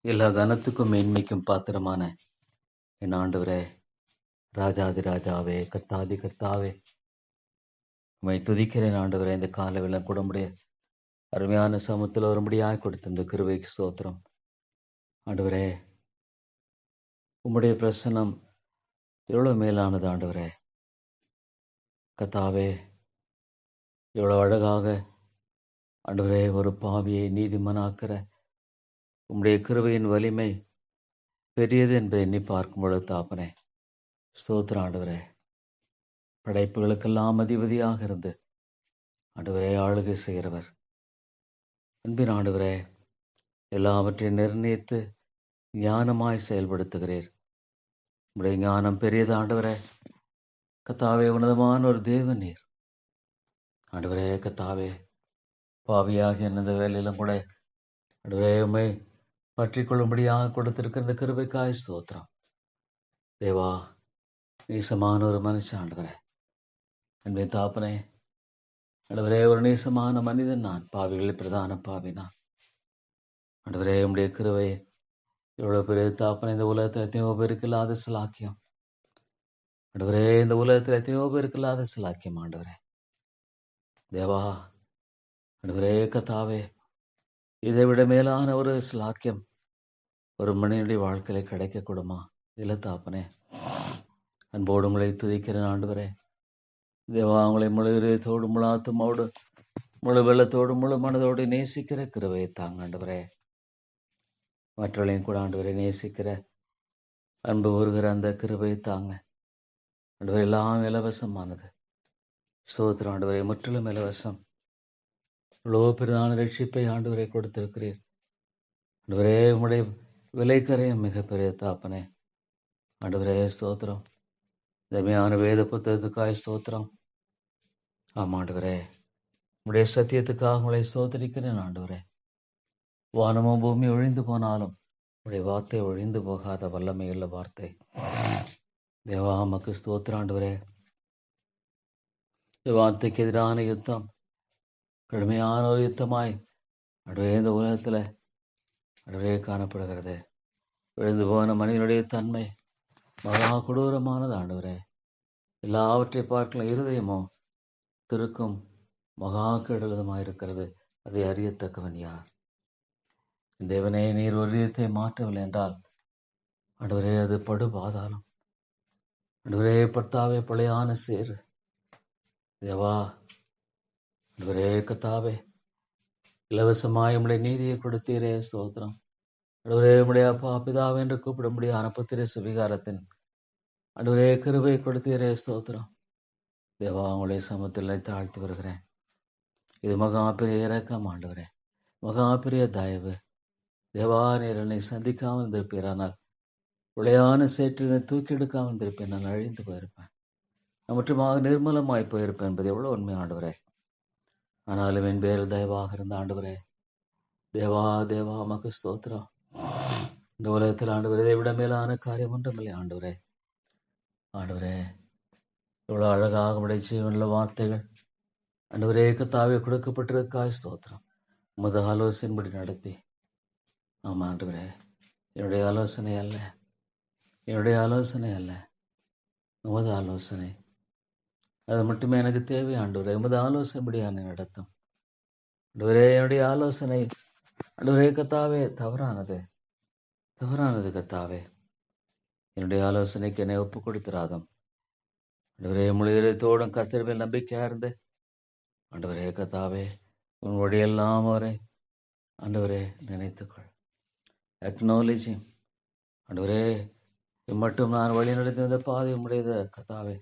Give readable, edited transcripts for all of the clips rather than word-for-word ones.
எல்லா கனத்துக்கும் மேன்மைக்கும் பாத்திரமான என் ஆண்டவரே, ராஜாதி ராஜாவே, கர்த்தாதி கர்த்தாவே, உம்மை துதிக்கிறேன் ஆண்டவரே. இந்த காலவேளை கூட உம்முடைய அருமையான சமூகத்தில் வரும்படியாய் கொடுத்த இந்த கிருபைக்கு ஸ்தோத்திரம் ஆண்டவரே. உம்முடைய பிரசன்னம் எவ்வளவு மேலானது ஆண்டவரே. கர்த்தாவே, எவ்வளவு அழகாக ஆண்டவரே ஒரு பாவியை நீதிமானாக்கிற உம்முடைய கிருபையின் வலிமை பெரியது என்பதை எண்ணி பார்க்கும் பொழுது தாப்பனே, ஸ்தோத்திரம் ஆண்டவரே. படைப்புகளுக்கெல்லாம் அதிபதியாக இருந்து ஆண்டவரே ஆளுகை செய்கிறவர், அன்பின் ஆண்டவரே, எல்லாவற்றையும் நிர்ணயித்து ஞானமாய் செயல்படுத்துகிறீர். உடைய ஞானம் பெரியது ஆண்டவரே. கத்தாவே, உன்னதமான ஒரு தேவன் நீர் ஆண்டவரே. கத்தாவே, பாவியாக இந்த வேலையிலும் கூட ஆண்டவரே உம்மை பற்றி கொள்ளும்படியாக கொடுத்திருக்கிற இந்த கிருபைக்காய் ஸ்தோத்திரம் தேவா. நீசமான ஒரு மனுஷன் ஆண்டவரே, அன்பின் தாப்பனே, ஆண்டவரே ஒரு நீசமான மனிதன் நான், பாவிகளில் பிரதான பாவி நான் ஆண்டவரே. உம்முடைய கிருபை எவ்வளவு பெரிய தாப்பனே. இந்த உலகத்தில் எத்தனையோ பேருக்கு இல்லாத சிலாக்கியம் ஆண்டவரே. இந்த உலகத்தில் எத்தனையோ பேருக்கு இல்லாத சிலாக்கியம் ஆண்டவரே. தேவா ஆண்டவரே, கத்தாவே, இதை விட மேலான ஒரு சிலாக்கியம் ஒரு மனிதனுடைய வாழ்க்கையில கிடைக்க கூடுமா? இல்லை தாப்பனே. அன்போடு உங்களை துதிக்கிறேன் ஆண்டவரே. தேவா, உங்களை முழு இதயத்தோடு, முழு ஆத்துமாவோடு, முழு வெள்ளத்தோடு, முழு மனதோடு நேசிக்கிற கிருபையை தாங்க ஆண்டவரே. மற்றவர்களையும் கூட ஆண்டவரை நேசிக்கிற அன்பு வருகிற அந்த கிருபையை தாங்க ஆண்டவரே. எல்லாம் இலவசமானது. ஸ்தோத்திரம் ஆண்டவரே, முற்றிலும் இலவசம். இவ்வளோ பெரிதான ரட்சிப்பை ஆண்டவரை கொடுத்திருக்கிறீர் ஆண்டவரே. உம்முடைய விலைக்கரையும் மிகப்பெரிய தாப்பனே ஆண்டவரே. ஸ்தோத்திரம். தமையான வேத புத்தகத்துக்காய் ஸ்தோத்திரம். ஆமாம் ஆண்டவரே, உம்முடைய சத்தியத்துக்காக உங்களை ஸ்தோத்திரிக்கிறேன் ஆண்டவரே. வானமும் பூமி ஒழிந்து போனாலும் உடைய வார்த்தை ஒழிந்து போகாத வல்லமையுள்ள வார்த்தை. தேவா, மக்கு ஸ்தோத்திரம் ஆண்டவரே. இந்த வார்த்தைக்கு எதிரான யுத்தம் கடுமையான ஒரு யுத்தமாய் ஆண்டவரே இந்த உலகத்துல ஆண்டவரே காணப்படுகிறது. விழுந்து போன மனிதனுடைய தன்மை மகா கொடூரமானது ஆண்டவரே. எல்லாவற்றை பார்க்கலாம் இருதயமோ திருக்கும் மகா கெடுதலுமாயிருக்கிறது. அதை அறியத்தக்கவன் யார்? தேவனே, நீர் ஒரு இதயத்தை மாற்றவில்லை என்றால் ஆண்டவரே அது படு பாதாளம் ஆண்டவரே. பர்த்தாவே, பழையான சேரு தேவா ஆண்டவரே. கத்தாவே, இலவசமாய் உம்முடைய நீதியை கொடுத்தீரே ஸ்தோத்திரம் ஆண்டவரே. உம்முடைய அப்பா பிதாவே என்று கூப்பிடும்படியான புத்திர சுவிகாரத்தின் ஆண்டவரே கிருபை கொடுத்தீரே ஸ்தோத்திரம் தேவா. உங்களுடைய சமூகத்தில் தாழ்த்தி வருகிறேன். இது மகா பெரிய இரக்கம் ஆண்டவரே, மகா பெரிய தயவு தேவா. நீர் என்னை சந்திக்காமல் இருந்திருப்பீரானால், உளையான சேற்றினை தூக்கி எடுக்காமல் இருந்திருப்பேன், நான் அழிந்து போயிருப்பேன், நான் முற்றுமாக நிர்மலமாய் போயிருப்பேன் என்பது எவ்வளவு உண்மை ஆண்டவரே. ஆனாலும் என் பேரில் தயவாக இருந்த ஆண்டவரே தேவா, தேவா மக்கு ஸ்தோத்திரம். இந்த உலகத்தில் ஆண்டவரே இதை விட மேலான காரியம் ஒன்றுமில்லை ஆண்டவரே. ஆண்டவரே, இவ்வளவு அழகாக உடைய ஜீவனுள்ள வார்த்தைகள் ஆண்டவரே கத்தாவே கொடுக்கப்பட்டிருக்காய் ஸ்தோத்திரம். உமது ஆலோசனைப்படி நடத்தி. ஆமாம் ஆண்டவரே, என்னுடைய ஆலோசனை அல்ல, என்னுடைய ஆலோசனை அல்ல, உமது ஆலோசனை அது மட்டுமே எனக்கு தேவை ஆண்டவரே. உமது ஆலோசனைப்படி என்னை நடத்தும் ஆண்டவரே. என்னுடைய ஆலோசனை ஆண்டவரே கத்தாவே தவறானது, தவறானது கத்தாவே. என்னுடைய ஆலோசனைக்கு என்னை ஒப்பு கொடுத்திராதும் ஆண்டவரே. முழு இதயத்தோடும் கர்த்தர் மேல் நம்பிக்கையா இருந்து ஆண்டவரே கத்தாவே உன் வழியெல்லாம் அவரை ஆண்டவரே நினைத்துக்கொள். அக்னாலேஜிங் ஆண்டவரே, இம்மட்டும் நான் வழி நடத்தி வந்த பாதை உம்முடையது கத்தாவே.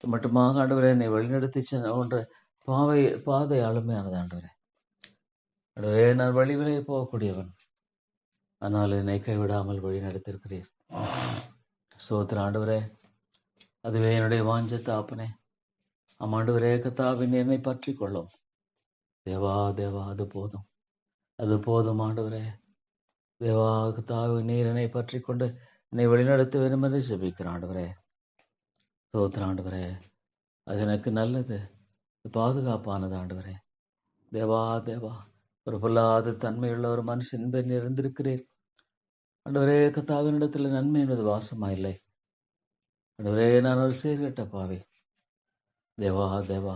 இம்மட்டுமாக ஆண்டவரே என்னை வழிநடத்தி ஒன்ற பாதை அழுமையானது ஆண்டவரே. ஆண்டவரே, நான் வழி விலகி போகக்கூடியவன், ஆனால் என்னை கைவிடாமல் வழி நடத்திருக்கிறீர் ஸ்தோத்திரம் ஆண்டவரே. அதுவே என்னுடைய வாஞ்ச தாப்பனே. ஆமாண்டவரே கத்தாவின் என்னை பற்றி கொள்ளும் தேவா, தேவா அது போதும், அது போதும் ஆண்டவரே. தேவா கத்தாவி நீர் என்னை பற்றி கொண்டு என்னை வழிநடத்த வேண்டும் என்று ஜெபிக்கிறேன் ஆண்டவரே. ஸ்தோத்திரம் ஆண்டவரே. அது எனக்கு நல்லது, பாதுகாப்பானது ஆண்டவரே. தேவா, தேவா ஒரு பொல்லாத தன்மையுள்ள ஒரு மனுஷன் இருந்திருக்கிறீர் ஆண்டவரே கர்த்தாவினிடத்தில் நன்மை என்பது வாசமாயில்லை. ஆண்டவரே நான் ஒரு சீர்கெட்ட பாவி. தேவா தேவா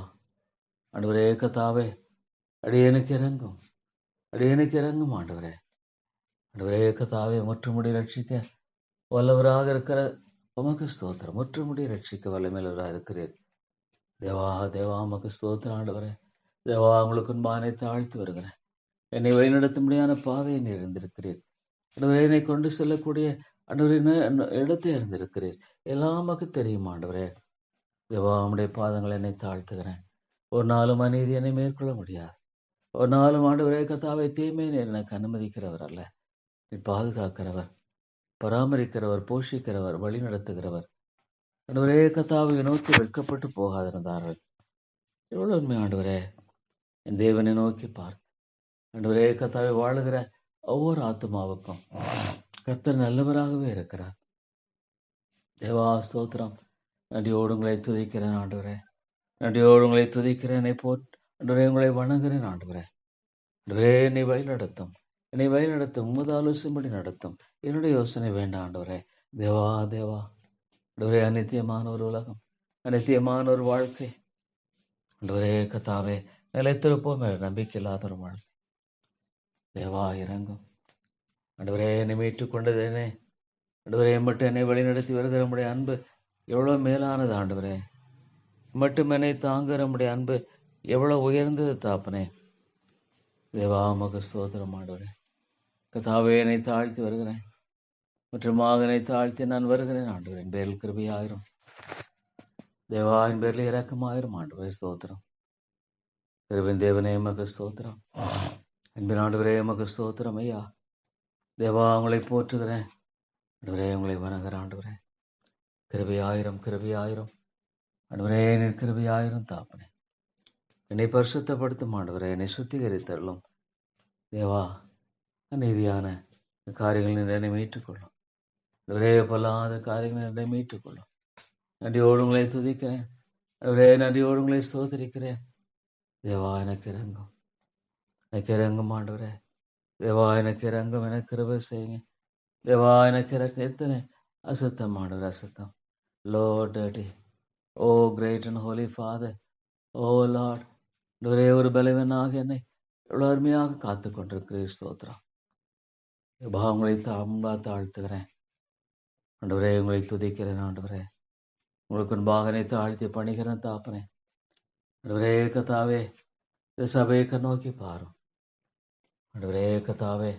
ஆண்டவரே கர்த்தாவே அடியேனுக்கு இறங்கும், அடியேனுக்கு இறங்கும் ஆண்டவரே. ஆண்டவரே கர்த்தாவே முற்றுமுடி ரட்சிக்க வல்லவராக இருக்கிற உமக்கு ஸ்தோத்திரம். முற்றுமுடி ரட்சிக்க வல்லமையுள்ளவராக இருக்கிறீர். தேவா தேவா உமக்கு ஸ்தோத்திரம் ஆண்டவரே. தேவா உங்களுக்கு முன்பானை தாழ்த்து வருகிறேன். என்னை வழிநடத்தும்படியான பாதையை நீர் இருந்திருக்கிறீர். ஆண்டவரே என்னை கொண்டு செல்லக்கூடிய ஆண்டவரே இடத்தை இருந்திருக்கிறீர். எல்லாம் உமக்கு தெரியும் ஆண்டவரே. தேவா உம்முடைய பாதங்கள் என்னை தாழ்த்துகிறேன். ஒரு நாளும் அநீதி என்னை மேற்கொள்ள முடியாது. ஒரு நாளும் ஆண்டவரே கர்த்தாவே தீமை நீர் எனக்கு அனுமதிக்கிறவர் அல்ல. நீ பாதுகாக்கிறவர், பராமரிக்கிறவர், போஷிக்கிறவர், வழி நடத்துகிறவர். ஆண்டவரே கர்த்தாவை நோக்கி வெட்கப்பட்டு போகாதிருந்தார்கள். எவ்வளவு உண்மை ஆண்டவரே. என் தேவனை நோக்கி பார்த்து ஆண்டவரே கர்த்தாவை வாழுகிற ஒவ்வொரு ஆத்மாவுக்கும் கர்த்தர் நல்லவராகவே இருக்கிறார். தேவா ஸ்தோத்திரம். நன்றியோடு உங்களை துதிக்கிறேன் ஆண்டவரே. நன்றியோடு உங்களை துதிக்கிறேன். என்னை ஆண்டவரே உங்களை வணங்குகிறேன் ஆண்டவரே. ஆண்டவரே என்னை வழி நடத்தும், என்னை வழி நடத்தும், உமது ஆலோசனைப்படி நடத்தும். என்னுடைய யோசனை வேண்டாம் ஆண்டவரே. தேவா தேவா ஆண்டவரே அநித்தியமான ஒரு உலகம், அநித்தியமான ஒரு வாழ்க்கை ஆண்டவரே கர்த்தாவே நிலைத்திருப்போம் நம்பிக்கை இல்லாத ஒரு வாழ்க்கை. தேவா இறங்கும் ஆண்டவரே. என்னை மீட்டுக் கொண்டதேனே ஆண்டவரே. மட்டும் என்னை வழிநடத்தி வருகிற நம்முடைய அன்பு எவ்வளோ மேலானது ஆண்டவரே. மட்டும் என்னை தாங்குகிற நம்முடைய அன்பு எவ்வளோ உயர்ந்தது தாப்பனே. தேவா உமக்கு ஸ்தோத்திரம் ஆண்டவரே. கர்த்தாவே என்னை தாழ்த்தி வருகிறேன். மற்றும் என்னை தாழ்த்தி நான் வருகிறேன் ஆண்டவரே. என் பேரில் கிருபையாயிரும். தேவா என் பேரில் இறக்கமாயிரும் ஆண்டவரே. ஸ்தோத்திரம். கிருபின் தேவனே உமக்கு ஸ்தோத்திரம். அன்பின் ஆண்டவரே உமக்கு ஸ்தோத்திரம் ஐயா. தேவா உங்களை போற்றுகிறேன் ஆண்டவரே. உங்களை வணங்குகிறேன் ஆண்டவரே. கிருபையாயிரம், கிருபையாயிரம் ஆண்டவரே. என் கிருபையாயிரம் தாப்பனே. என்னை பரிசுத்தப்படுத்தும் ஆண்டவரே. என்னை சுத்திகரித்தருளும் தேவா. அநீதியான காரியங்கள் என்னை மீட்டுக்கொள்ளும் ஆண்டவரே. பொல்லாத காரியங்கள் என்னை மீட்டுக்கொள்ளும். நன்றியோடு உங்களை துதிக்கிறேன் ஆண்டவரே. நன்றியோடு உங்களை ஸ்தோத்திரிக்கிறேன் தேவா. எனக்கு இறங்கும், எனக்கு இறங்கும் ஆண்டவரே. தேவா எனக்கு இறங்கும், எனக்கு கிருபை செய்யுங்க தேவா. எனக்கு இறக்க எத்தனை அசுத்தம் ஆண்டவர், அசுத்தம். Lord dirty, oh great and holy Father, oh Lord ஆண்டவரே. ஒரு பலவனாக என்னை எவ்வளோ அருமையாக காத்து கொண்டிருக்கிறீர். ஸ்தோத்திரம். தேவா உங்களை தாழ்த்துகிறேன் ஆண்டவரே. உங்களை துதிக்கிறேன் ஆண்டவரே. உங்களுக்கு முன்பாக என்னை தாழ்த்தி பணிகிறேன் தாப்பனே. ஆண்டவரே கர்த்தாவே இந்த சபையை நோக்கி பாரும் ஆண்டவரே. கர்த்தாவே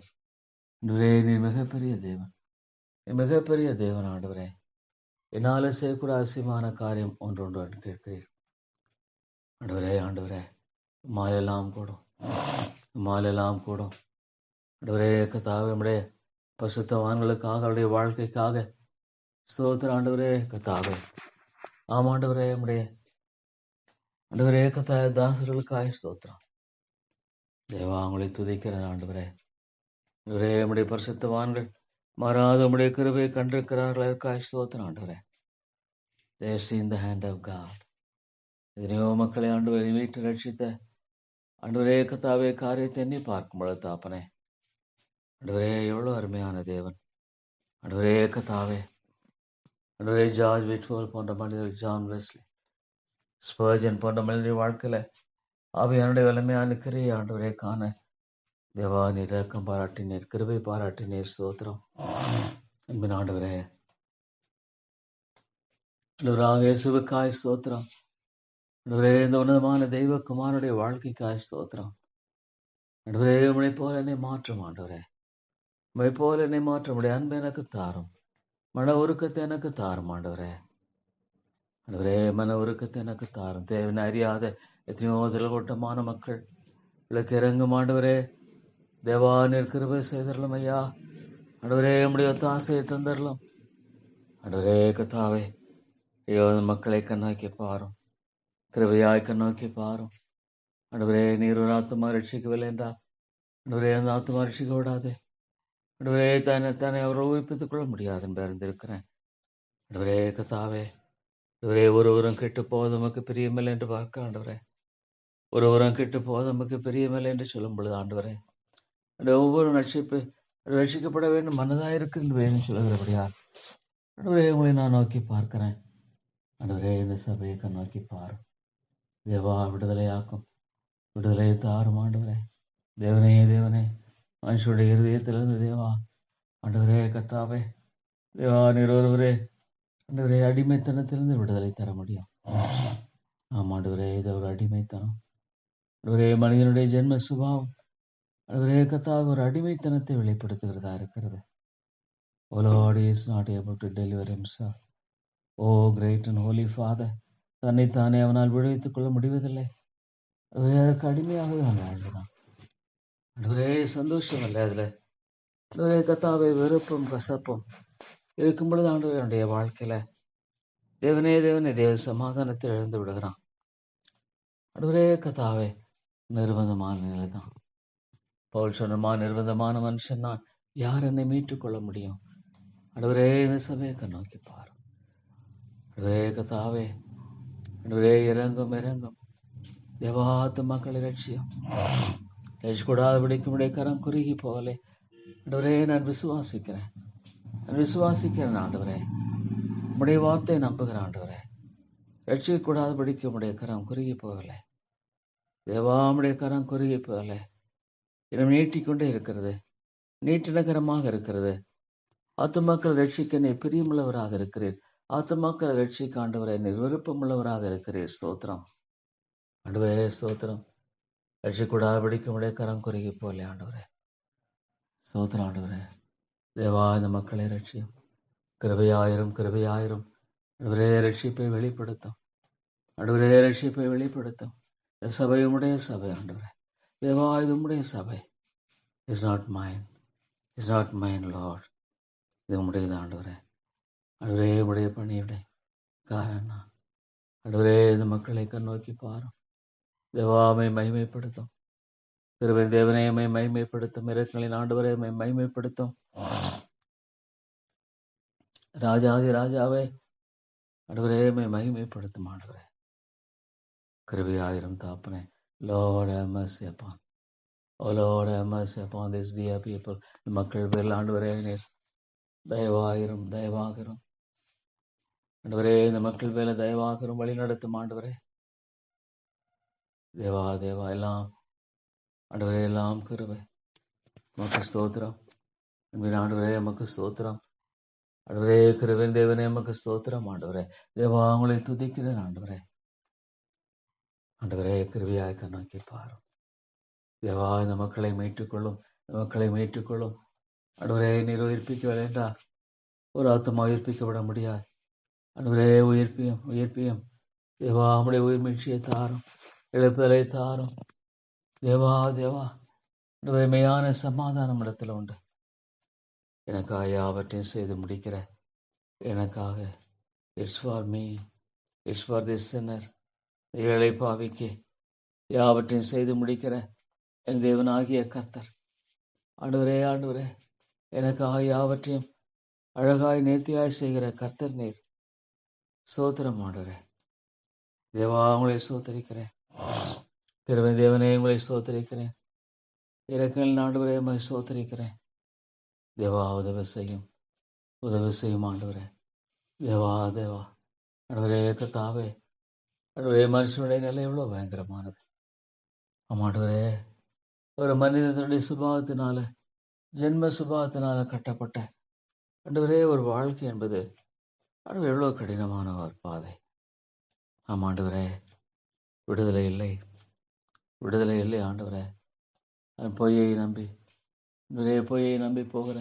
ஆண்டவரே நீர் மிகப்பெரிய தேவன், நீ மிகப்பெரிய தேவன் ஆண்டவரே. என்னால் செய்யக்கூட அவசியமான காரியம் ஒன்று கேட்கிறீர் ஆண்டவரே. ஆண்டவரே மாலெல்லாம் கூடும், மாலெல்லாம் கூடும் ஆண்டவரே. கர்த்தாவே நம்முடைய பரிசுத்தவான்களுக்காக, அவருடைய வாழ்க்கைக்காக ஸ்தோத்திரம் ஆண்டவரே. கர்த்தாவே ஆமாண்டவரே. நம்முடைய ஆண்டவரே கர்த்தாவே தாசர்களுக்காக ஸ்தோத்திரம் தேவா. உங்களை துதிக்கிறேன் ஆண்டவரே. ஆண்டவரே நம்முடைய பரிசுத்தவான்கள் மாறாத நம்முடைய கிருபையை கண்டிருக்கிறார்கள். அதற்காக ஸ்தோத்திரம் ஆண்டவரே. They have seen the hand of God. எத்தனையோ மக்களை ஆண்டவரை மீட்டு ரட்சித்த ஆண்டவரே கர்த்தாவே காரியத்தை எண்ணி பார்க்கும் பொழுது தாப்பனே ஆண்டவரே எவ்வளோ அருமையான தேவன் ஆண்டவரே கர்த்தாவே. ஆண்டவரே ஜார்ஜ் விட்ஃபோல் போன்ற மனிதர்கள், ஜான் வெஸ்லி, ஸ்பர்ஜன் போன்ற மனிதனுடைய வாழ்க்கையில ஆவியானுடைய வலிமையான கிரியை ஆண்டவரே காண தேவா நீர் இரக்கம் பாராட்டினீர், கிருபை பாராட்டினீர். ஸ்தோத்திரம் அன்பின் ஆண்டவரே. இயேசுவுக்காய் ஸ்தோத்திரம் ஆண்டவரே. இந்த உன்னதமான தெய்வ குமாரனுடைய வாழ்க்கைக்காய் ஸ்தோத்திரம் ஆண்டவரே. உம்மை போல என்னை மாற்றும் ஆண்டவரே. உம்மை போல என்னை மாற்ற உடைய அன்பு எனக்கு தாரும், மன உருக்கத்தை எனக்கு தாரும் ஆண்டவரே. ஆண்டவரே மன உருக்கத்தை எனக்கு தாரும். தேவனை அறியாத எத்தனையோ திரள்கூட்டமான மக்கள் விளக்கு இறங்கும் ஆண்டவரே. தேவா நீர் கிருபை செய்தரலும் ஐயா. ஆண்டவரே உம்முடைய ஒத்தாசையை தந்தரலும் ஆண்டவரே. கர்த்தாவே ஐயோ மக்களை கண்ணோக்கி பாரும், கிருபையாய் கண்ணோக்கி பாரும் ஆண்டவரே. நீர் ஒரு ஆத்மா ரட்சிக்கவில்லை என்றால் ஆண்டவரே அந்த ஆத்மா ரட்சிக்க விடாது ஆண்டவரே. தானே அவரை உயிர்ப்பித்துக் கொள்ள முடியாது என்று அறிந்திருக்கிறேன் ஆண்டவரே. கர்த்தாவே ஆண்டவரே ஒருவரும் கெட்டு போவது நமக்கு பிரியமில்லை என்று பார்க்க ஆண்டவரே. ஒருவரும் கெட்டு போவது நமக்கு பிரியமில்லை என்று சொல்லும் பொழுது ஆண்டவரே ஒவ்வொரு ரட்சிப்பு ரட்சிக்கப்பட வேண்டும் மனதாக இருக்கு என்று வேதம் சொல்லுகிறபடியா ஆண்டவரே உங்களை நான் நோக்கி பார்க்கிறேன். ஆண்டவரே இந்த சபையை நோக்கி பாரு. தேவா விடுதலையாக்கும், விடுதலையை தாரும் ஆண்டவரே. தேவனே தேவனே, மனுஷனுடைய இருதயத்திலிருந்து தேவா ஆண்டவரே கத்தாவே தேவா நீர் ஒருவரே ஆண்டவரே அடிமைத்தனத்திலிருந்து விடுதலை தர முடியும். ஆமாண்டவரே இது ஒரு அடிமைத்தனம். ஆண்டவரே மனிதனுடைய ஜென்ம சுபாவம் ஆண்டவரே கத்தாவே ஒரு அடிமைத்தனத்தை வெளிப்படுத்துகிறதா இருக்கிறது. O Lord, he is not able to deliver himself. Oh great and holy Father, தன்னைத்தானே அவனால் விடுவித்துக் கொள்ள முடிவதில்லை. அதற்கு அடிமையாக தான் வாழ்கிறான். ஆண்டவரே சந்தோஷம் இல்லை அதுல. ஆண்டவரே கத்தாவை வெறுப்பும் கசப்பும் இருக்கும் பொழுது ஆண்டவரே என்னுடைய வாழ்க்கையில தேவனே தேவனே தேவ சமாதானத்தை இழந்து விடுகிறான். ஆண்டவரே கத்தாவே நிர்பந்தமான நிலைதான். பவுல் சொன்னமா நிர்பந்தமான மனுஷன் நான், யார் என்னை மீட்டுக் கொள்ள முடியும்? ஆண்டவரே இந்த சபையை நோக்கி பாரு. ஆண்டவரே கத்தாவே ஆண்டவரே இறங்கும் இறங்கும் தேவாத்து மக்களை ரட்சியம் ரட்சிக்கூடாத பிடிக்கும்படிய கரம் குறுகி போகலே. ஆண்டவரே நான் விசுவாசிக்கிறேன் ஆண்டவரே, உம்முடைய வார்த்தை நம்புகிறேன் ஆண்டவரே. ரட்சிக்கூடாத பிடிக்கும்படிய கரம் குறுகி போகலை தேவா, உம்முடைய கரம் குறுகி போகலை. இன்னும் நீட்டிக்கொண்டே இருக்கிறது, நீட்டினகரமாக இருக்கிறது. ஆத்துமாக்கள் ரட்சிக்க நீ பிரியமுள்ளவராக இருக்கிறீர். ஆத்துமாக்கள் ரட்சிக்க ஆண்டவரே நீர் விருப்பமுள்ளவராக இருக்கிறீர். ஸ்தோத்திரம் ஆண்டவரே, ஸ்தோத்திரம். ரட்சிக்கூடாத பிடிக்கும்படிய கரம் குறுகி போகலே ஆண்டவரே. ஸ்தோத்திரம் ஆண்டவரே. தேவா இந்த மக்களை ரட்சியும், கிருபையாயிரும் கிருபையாயிரும். ஆண்டவரே ரட்சிப்பை வெளிப்படுத்தும், ஆண்டவரே ரட்சிப்பை வெளிப்படுத்தும். இந்த சபை உம்முடைய சபை ஆண்டவரே. தேவா இது உம்முடைய சபை. இஸ் நாட் மைன் லார்ட், இது உம்முடையது ஆண்டவரே. ஆண்டவரே உம்முடைய பணியுடைய காரணம் ஆண்டவரே இந்த மக்களை கண்ணோக்கி பாரும். தேவாமை மகிமைப்படுத்தும், கிருபை தேவனையமை மகிமைப்படுத்தும், இரக்கங்களின் ஆண்டவரை மகிமைப்படுத்தும். ராஜாதி ராஜாவே ஆண்டவரே மகிமைப்படுத்தும் ஆண்டவரே. கிருபையாயிரும் தாப்பனே. Lord have mercy upon, oh Lord have mercy upon this dear people. மக்கள் பேரில் ஆண்டவரே நீர் தயவாயிரும் தயவாகிரும் ஆண்டவரே. இந்த மக்கள் பேரில் தயவாகிரும், வழி நடத்தும் ஆண்டவரே. தேவா தேவா எல்லாம் ஆண்டவரே எல்லாம் கிருபை. உமக்கு ஸ்தோத்திரம் ஆண்டவரே, உமக்கு ஸ்தோத்திரம் ஆண்டவரே. கிருபையின் தேவனே உமக்கு ஸ்தோத்திரம் ஆண்டவரே. தேவா உங்களை துதிக்கிறேன் ஆண்டவரே. ஆண்டவரே கிருபையாய் கண்ணோக்கி பாரும். தேவா இந்த மக்களை மீட்டுக்கொள்ளும், மக்களை மீட்டுக்கொள்ளும் ஆண்டவரே. நீர் உயிர்ப்பிக்க வேண்டாம், ஒரு ஆத்மா உயிர்ப்பிக்கப்பட முடியாது ஆண்டவரே. உயிர்ப்பியும் தேவா நம்முடைய உயிர் மீட்சியை தாரும், எழுப்புதலை தாரும் தேவா தேவா. ஆண்டவரே மெய்யான சமாதானம் இடத்துல உண்டு. எனக்காக யாவற்றையும் செய்து முடிக்கிற எனக்காக, it's for me, it's for this sinner, ஏழை பாவிக்கு யாவற்றையும் செய்து முடிக்கிற என் தேவனாகிய கர்த்தர் ஆண்டவரே. ஆண்டவரே எனக்காக யாவற்றையும் அழகாய் நேர்த்தியாய் செய்கிற கர்த்தர் நீர். ஸ்தோத்திரம் ஆண்டவரே. தேவா உங்களை ஸ்தோத்தரிக்கிறேன். கிருபை தேவனே உங்களை ஸ்தோத்தரிக்கிறேன். இரக்கங்களின் ஆண்டவரே உம்மை ஸ்தோத்தரிக்கிறேன். தேவா உதவி செய்யும் ஆண்டவரே. தேவா தேவா ஆண்டவரே கர்த்தாவே. ஆண்டவரே மனுஷனுடைய நிலை எவ்வளோ பயங்கரமானது. ஆமாண்டவரே, ஒரு மனிதனுடைய சுபாவத்தினால, ஜென்ம சுபாவத்தினால கட்டப்பட்ட ஆண்டவரே ஒரு வாழ்க்கை என்பது ஆண்டவர் எவ்வளோ கடினமான ஒரு பாதை. ஆமாண்டவரே, விடுதலை இல்லை ஆண்டவரே. பொய்யை நம்பி போகிற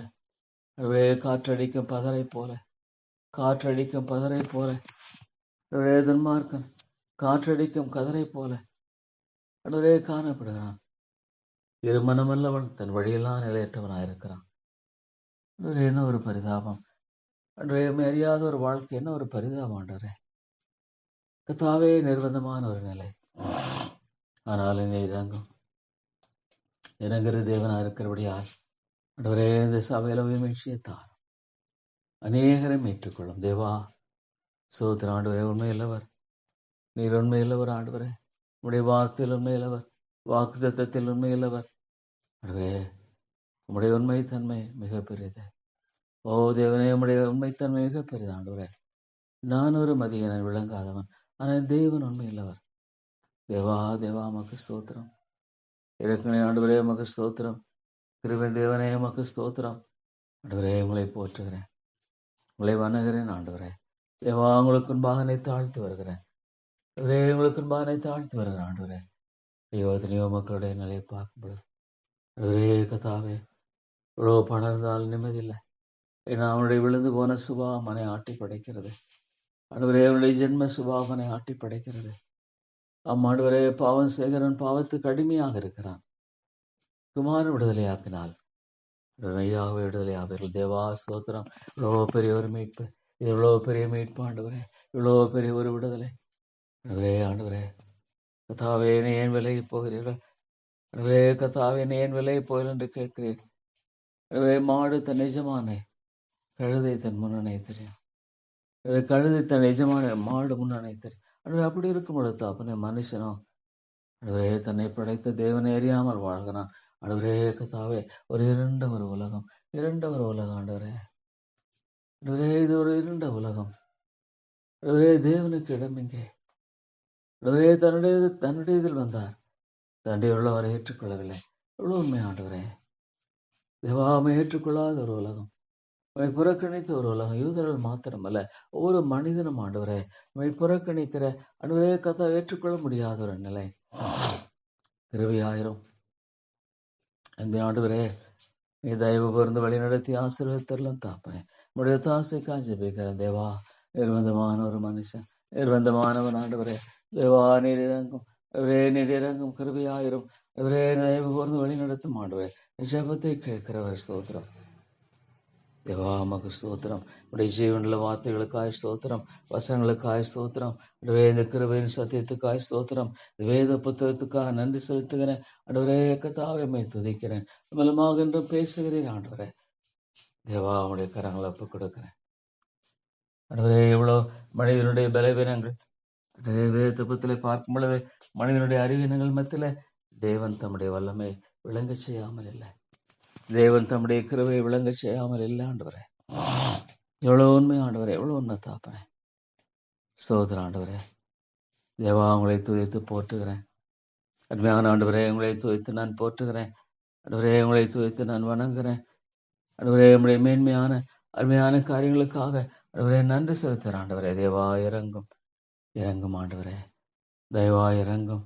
ஆண்டவரே, காற்றடிக்கும் பதரை போல துன்மார்க்கன் காற்றடிக்கும் கதரை போல ஆண்டவரே காணப்படுகிறான். இருமனமல்லவன் தன் வழியெல்லாம் நிலையற்றவனாயிருக்கிறான். என்ன ஒரு பரிதாபம் ஆண்டவரே. அறியாத ஒரு வாழ்க்கை, என்ன ஒரு பரிதாபம் ஆண்டவரே. கர்த்தாவே நிர்பந்தமான ஒரு நிலை. ஆனால் என்னை இறங்குற தேவனா இருக்கிறபடியால் ஆண்டவரே இந்த சபையில உயிர்மீழ்ச்சியைத்தான் அநேகரை மீட்டுக்கொள்ளும் தேவா. சோத்திர ஆண்டவரே, உண்மையுள்ளவர் நீர், உண்மையுள்ளவர் ஆண்டவரே. உடைய வார்த்தையில் உண்மையுள்ளவர், வாக்குத்தத்தத்தில் உண்மையுள்ளவர் ஆண்டவரே. உம்முடைய உண்மைத்தன்மை மிக பெரியது. ஓ தேவனே, உம்முடைய உண்மைத்தன்மை மிக பெரியது ஆண்டவரே. நான் ஒரு மதியனன், விளங்காதவன், ஆனால் தேவன் உண்மையுள்ளவர். தேவா தேவா உமக்கு ஸ்தோத்திரம். இறக்கணை ஆண்டவரே உமக்கு ஸ்தோத்திரம். கிருபை தேவனே உமக்கு ஸ்தோத்திரம். ஆண்டவரே உங்களை போற்றுகிறேன், உங்களை வணங்குகிறேன் ஆண்டவரே. தேவா உங்களுக்கு முன்பாக என்னை தாழ்த்தி வருகிறேன். ஆண்டவரே உங்களுக்கு முன்பாக என்னை தாழ்த்தி வருகிறேன் ஆண்டவரே. ஐயோ எத்தனையோ மக்களுடைய நிலையை பார்க்கும்போது ஆண்டவரே கத்தாவே, இவ்வளோ பணம் இருந்தாலும் நிம்மதி இல்லை. ஏன்னா அவனுடைய விழுந்து போன சுபாவம் அவனை ஆட்டி படைக்கிறது. ஆண்டவரே அவனுடைய ஜென்ம சுபாவம் அவனை ஆட்டி படைக்கிறது. ஆண்டவரே, பாவம் செய்கிறவன் பாவத்துக்கு அடிமையாக இருக்கிறான். குமாரன் விடுதலையாக்கினால் மெய்யாகவே விடுதலையாவீர்கள். தேவா ஸ்தோத்திரம். இவ்வளோ பெரிய ஒரு மீட்பு, இது இவ்வளோ பெரிய மீட்பு ஆண்டவரே, இவ்வளோ பெரிய ஒரு விடுதலை ஆண்டவரே. ஆண்டவரே கத்தாவே, என்னை ஏன் விலகி போகிறீர்கள்? ஆண்டவரே கத்தாவே, என்னை ஏன் விலகி போகிறீர்கள் என்று கேட்கிறீர்கள். ஆண்டவரே, மாடு தன் எஜமானை, கழுதை தன் முன்னணை தெரியும். கழுதை தன் எஜமான மாடு முன்னணை தெரியும். ஆண்டவரே, அப்படி இருக்கும் பொழுது தாப்பனே மனுஷனோ ஆண்டவரே தன்னை படைத்த தேவனை அறியாமல் வாழ்கிறான். ஆண்டவரே கத்தாவே, ஒரு இருண்ட ஒரு உலகம், இருண்ட ஒரு உலகம் ஆண்டவரே. ஆண்டவரே, இது ஒரு இருண்ட உலகம். ஆண்டவரே, தேவனுக்கு இடம் எங்கே? ஆண்டவரே, தன்னுடைய இதில் வந்தார், தன்னுடைய உள்ளவரை ஏற்றுக்கொள்ளவில்லை. எவ்வளவு உண்மை ஆண்டவரே. தேவாமை ஏற்றுக்கொள்ளாத ஒரு உலகம், புறக்கணித்த ஒரு உலகம். யூதர்கள் மாத்திரமல்ல, ஒவ்வொரு மனிதனும் ஆண்டவரே புறக்கணிக்கிற ஆண்டவரே கத்தா ஏற்றுக்கொள்ள முடியாத ஒரு நிலை. கிருபையாயிரும் அன்பின் ஆண்டவரே, நீ தயவு கூர்ந்து வழி நடத்தி ஆசீர்வதித்தரலாம் தாப்பனே. உடைய தாசை காஞ்சிபிக்கிறேன் தேவா. நிர்பந்தமான ஒரு மனுஷன், நிர்பந்தமானவன் ஆண்டவரே. தேவா நீர் இறங்கும், அவரே நீர் இறங்கும். கிருபையாயிரும் அவரே, தயவு கூர்ந்து வழி நடத்தும் ஆண்டவரே. ஜெபத்தை கேட்கிறவர் ஸ்தோத்திரம். தேவா உமக்கு ஸ்தோத்திரம். உடைய ஜீவனுள்ள வார்த்தைகளுக்காய் ஸ்தோத்திரம், வசனங்களுக்காய் ஸ்தோத்திரம். இந்த கிருபையின் சத்தியத்துக்காய் ஸ்தோத்திரம். வேத புத்தகத்துக்காக நன்றி செலுத்துகிறேன் ஆண்டவரே. கத்தாவே மை துதிக்கிறேன். மூலமாக என்றும் பேசுகிறேன் ஆண்டவரே. தேவா உடைய கரங்களை ஒப்புக் கொடுக்கிறேன் ஆண்டவரே. எவ்வளோ மனிதனுடைய பலவீனங்கள் வேதத்தில் பார்க்கும் பொழுது, மனிதனுடைய அறிவீனங்கள் மத்தியில தேவன் தம்முடைய வல்லமை விளங்க செய்யாமல் இல்லை. தேவன் தம்முடைய கிருபை விளங்க செய்யாமல் இல்லை ஆண்டவரே. எவ்வளவு உண்மை ஆண்டவரே, எவ்வளவு உண்மை தாப்பனே. ஸ்தோத்திரம் ஆண்டவரே. தேவா உங்களை துதித்து போற்றுகிறேன். அருமையான ஆண்டவரே, உங்களை துதித்து நான் போற்றுகிறேன் ஆண்டவரே. உங்களை துதித்து நான் வணங்குகிறேன் ஆண்டவரே. உங்களுடைய மேன்மையான அருமையான காரியங்களுக்காக ஆண்டவரே நன்றி செலுத்துகிறேன் ஆண்டவரே. தேவா இறங்கும், இறங்கும் ஆண்டவரே. தயவா இறங்கும்,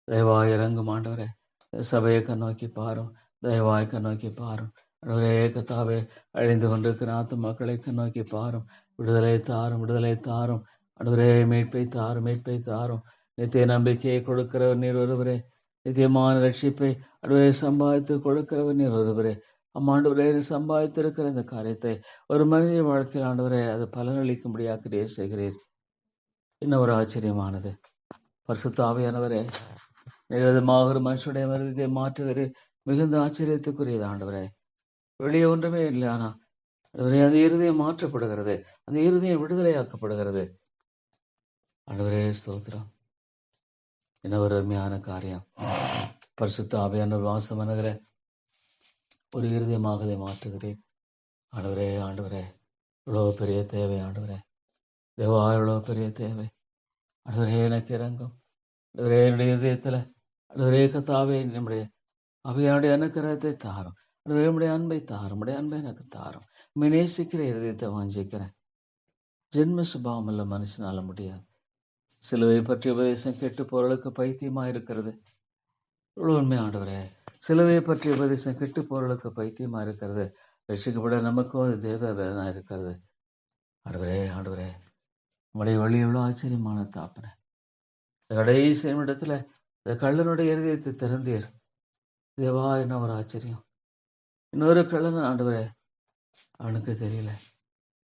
தயவா இறங்கும் ஆண்டவரே. சபையை கண்ணோக்கி பாரும், தயவாய் கண்ணோக்கி பாரும் ஆண்டவரே. கத்தாவே, அழிந்து கொண்டிருக்கிற ஆத்துமக்களை கண்ணோக்கி பாரும். விடுதலை தாரும், விடுதலை தாரும் ஆண்டவரே. மீட்பை தாரும், மீட்பை தாரும். நித்திய நம்பிக்கையை கொடுக்கிறவர் நீர் ஒருவரே. நித்தியமான ரட்சிப்பை ஆண்டவரே சம்பாதித்து கொடுக்கிறவர் நீர் ஒருவரே. ஆண்டவரே, சம்பாதித்திருக்கிற இந்த காரியத்தை ஒரு மனித வாழ்க்கையில் ஆண்டவரே அது பலனளிக்கும்படியாக செய்கிறீர். இன்னும் ஒரு ஆச்சரியமானது, பரிசுத்த ஆவியானவரே, நிரதமாக ஒரு மனுஷனுடைய மருதியை மாற்றுகிறீர். மிகுந்த ஆச்சரியத்துக்குரியது ஆண்டவரே. வெளியே ஒன்றுமே இல்லை, ஆனா ஆண்டவரே அந்த இருதயம் மாற்றப்படுகிறது, அந்த இருதயம் விடுதலையாக்கப்படுகிறது ஆண்டவரே. ஸ்தோத்திரம். என்ன ஒரு அருமையான காரியம். பரிசுத்த ஆவியானவர் வாசம் பண்ணுகிற ஒரு இருதயமாக இதை மாற்றுகிறேன் ஆண்டவரே. ஆண்டவரே, இவ்வளவு பெரிய தேவை ஆண்டவரே. தேவா இவ்வளவு பெரிய தேவை ஆண்டவரே. எனக்கு இறங்கும் ஆண்டவரே. என்னுடைய இதயத்துல ஆண்டவரே கத்தாவே, நம்முடைய அவையாவுடைய அனுக்கிரகத்தை தாரும் ஆண்டவரே. நம்முடைய அன்பை தாரும், நம்முடைய அன்பை எனக்கு தாரும். நேசிக்கிற இருதயத்தை வாஞ்சிக்கிறேன். ஜென்ம சுபாவம் இல்ல மனுஷனால முடியாது. சிலுவை பற்றிய உபதேசம் கெட்டு போறளுக்கு பைத்தியமா இருக்கிறது. இவ்வளவு உண்மை ஆண்டவரே. சிலுவை பற்றிய உபதேசம் கெட்டு போறளுக்கு பைத்தியமா இருக்கிறது. ரட்சிக்கப்பட நமக்கும் அது தேவ வேதனா இருக்கிறது ஆண்டவரே. ஆண்டவரே, உங்களுடைய வழி எவ்வளவு ஆச்சரியமான தாப்பன. கடைசி இடத்துல இந்த கள்ளனுடைய இருதயத்தை திறந்தீர் தேவா. என்ன ஒரு ஆச்சரியம். இன்னொரு கள்ளன் ஆண்டவரே, அவனுக்கு தெரியல.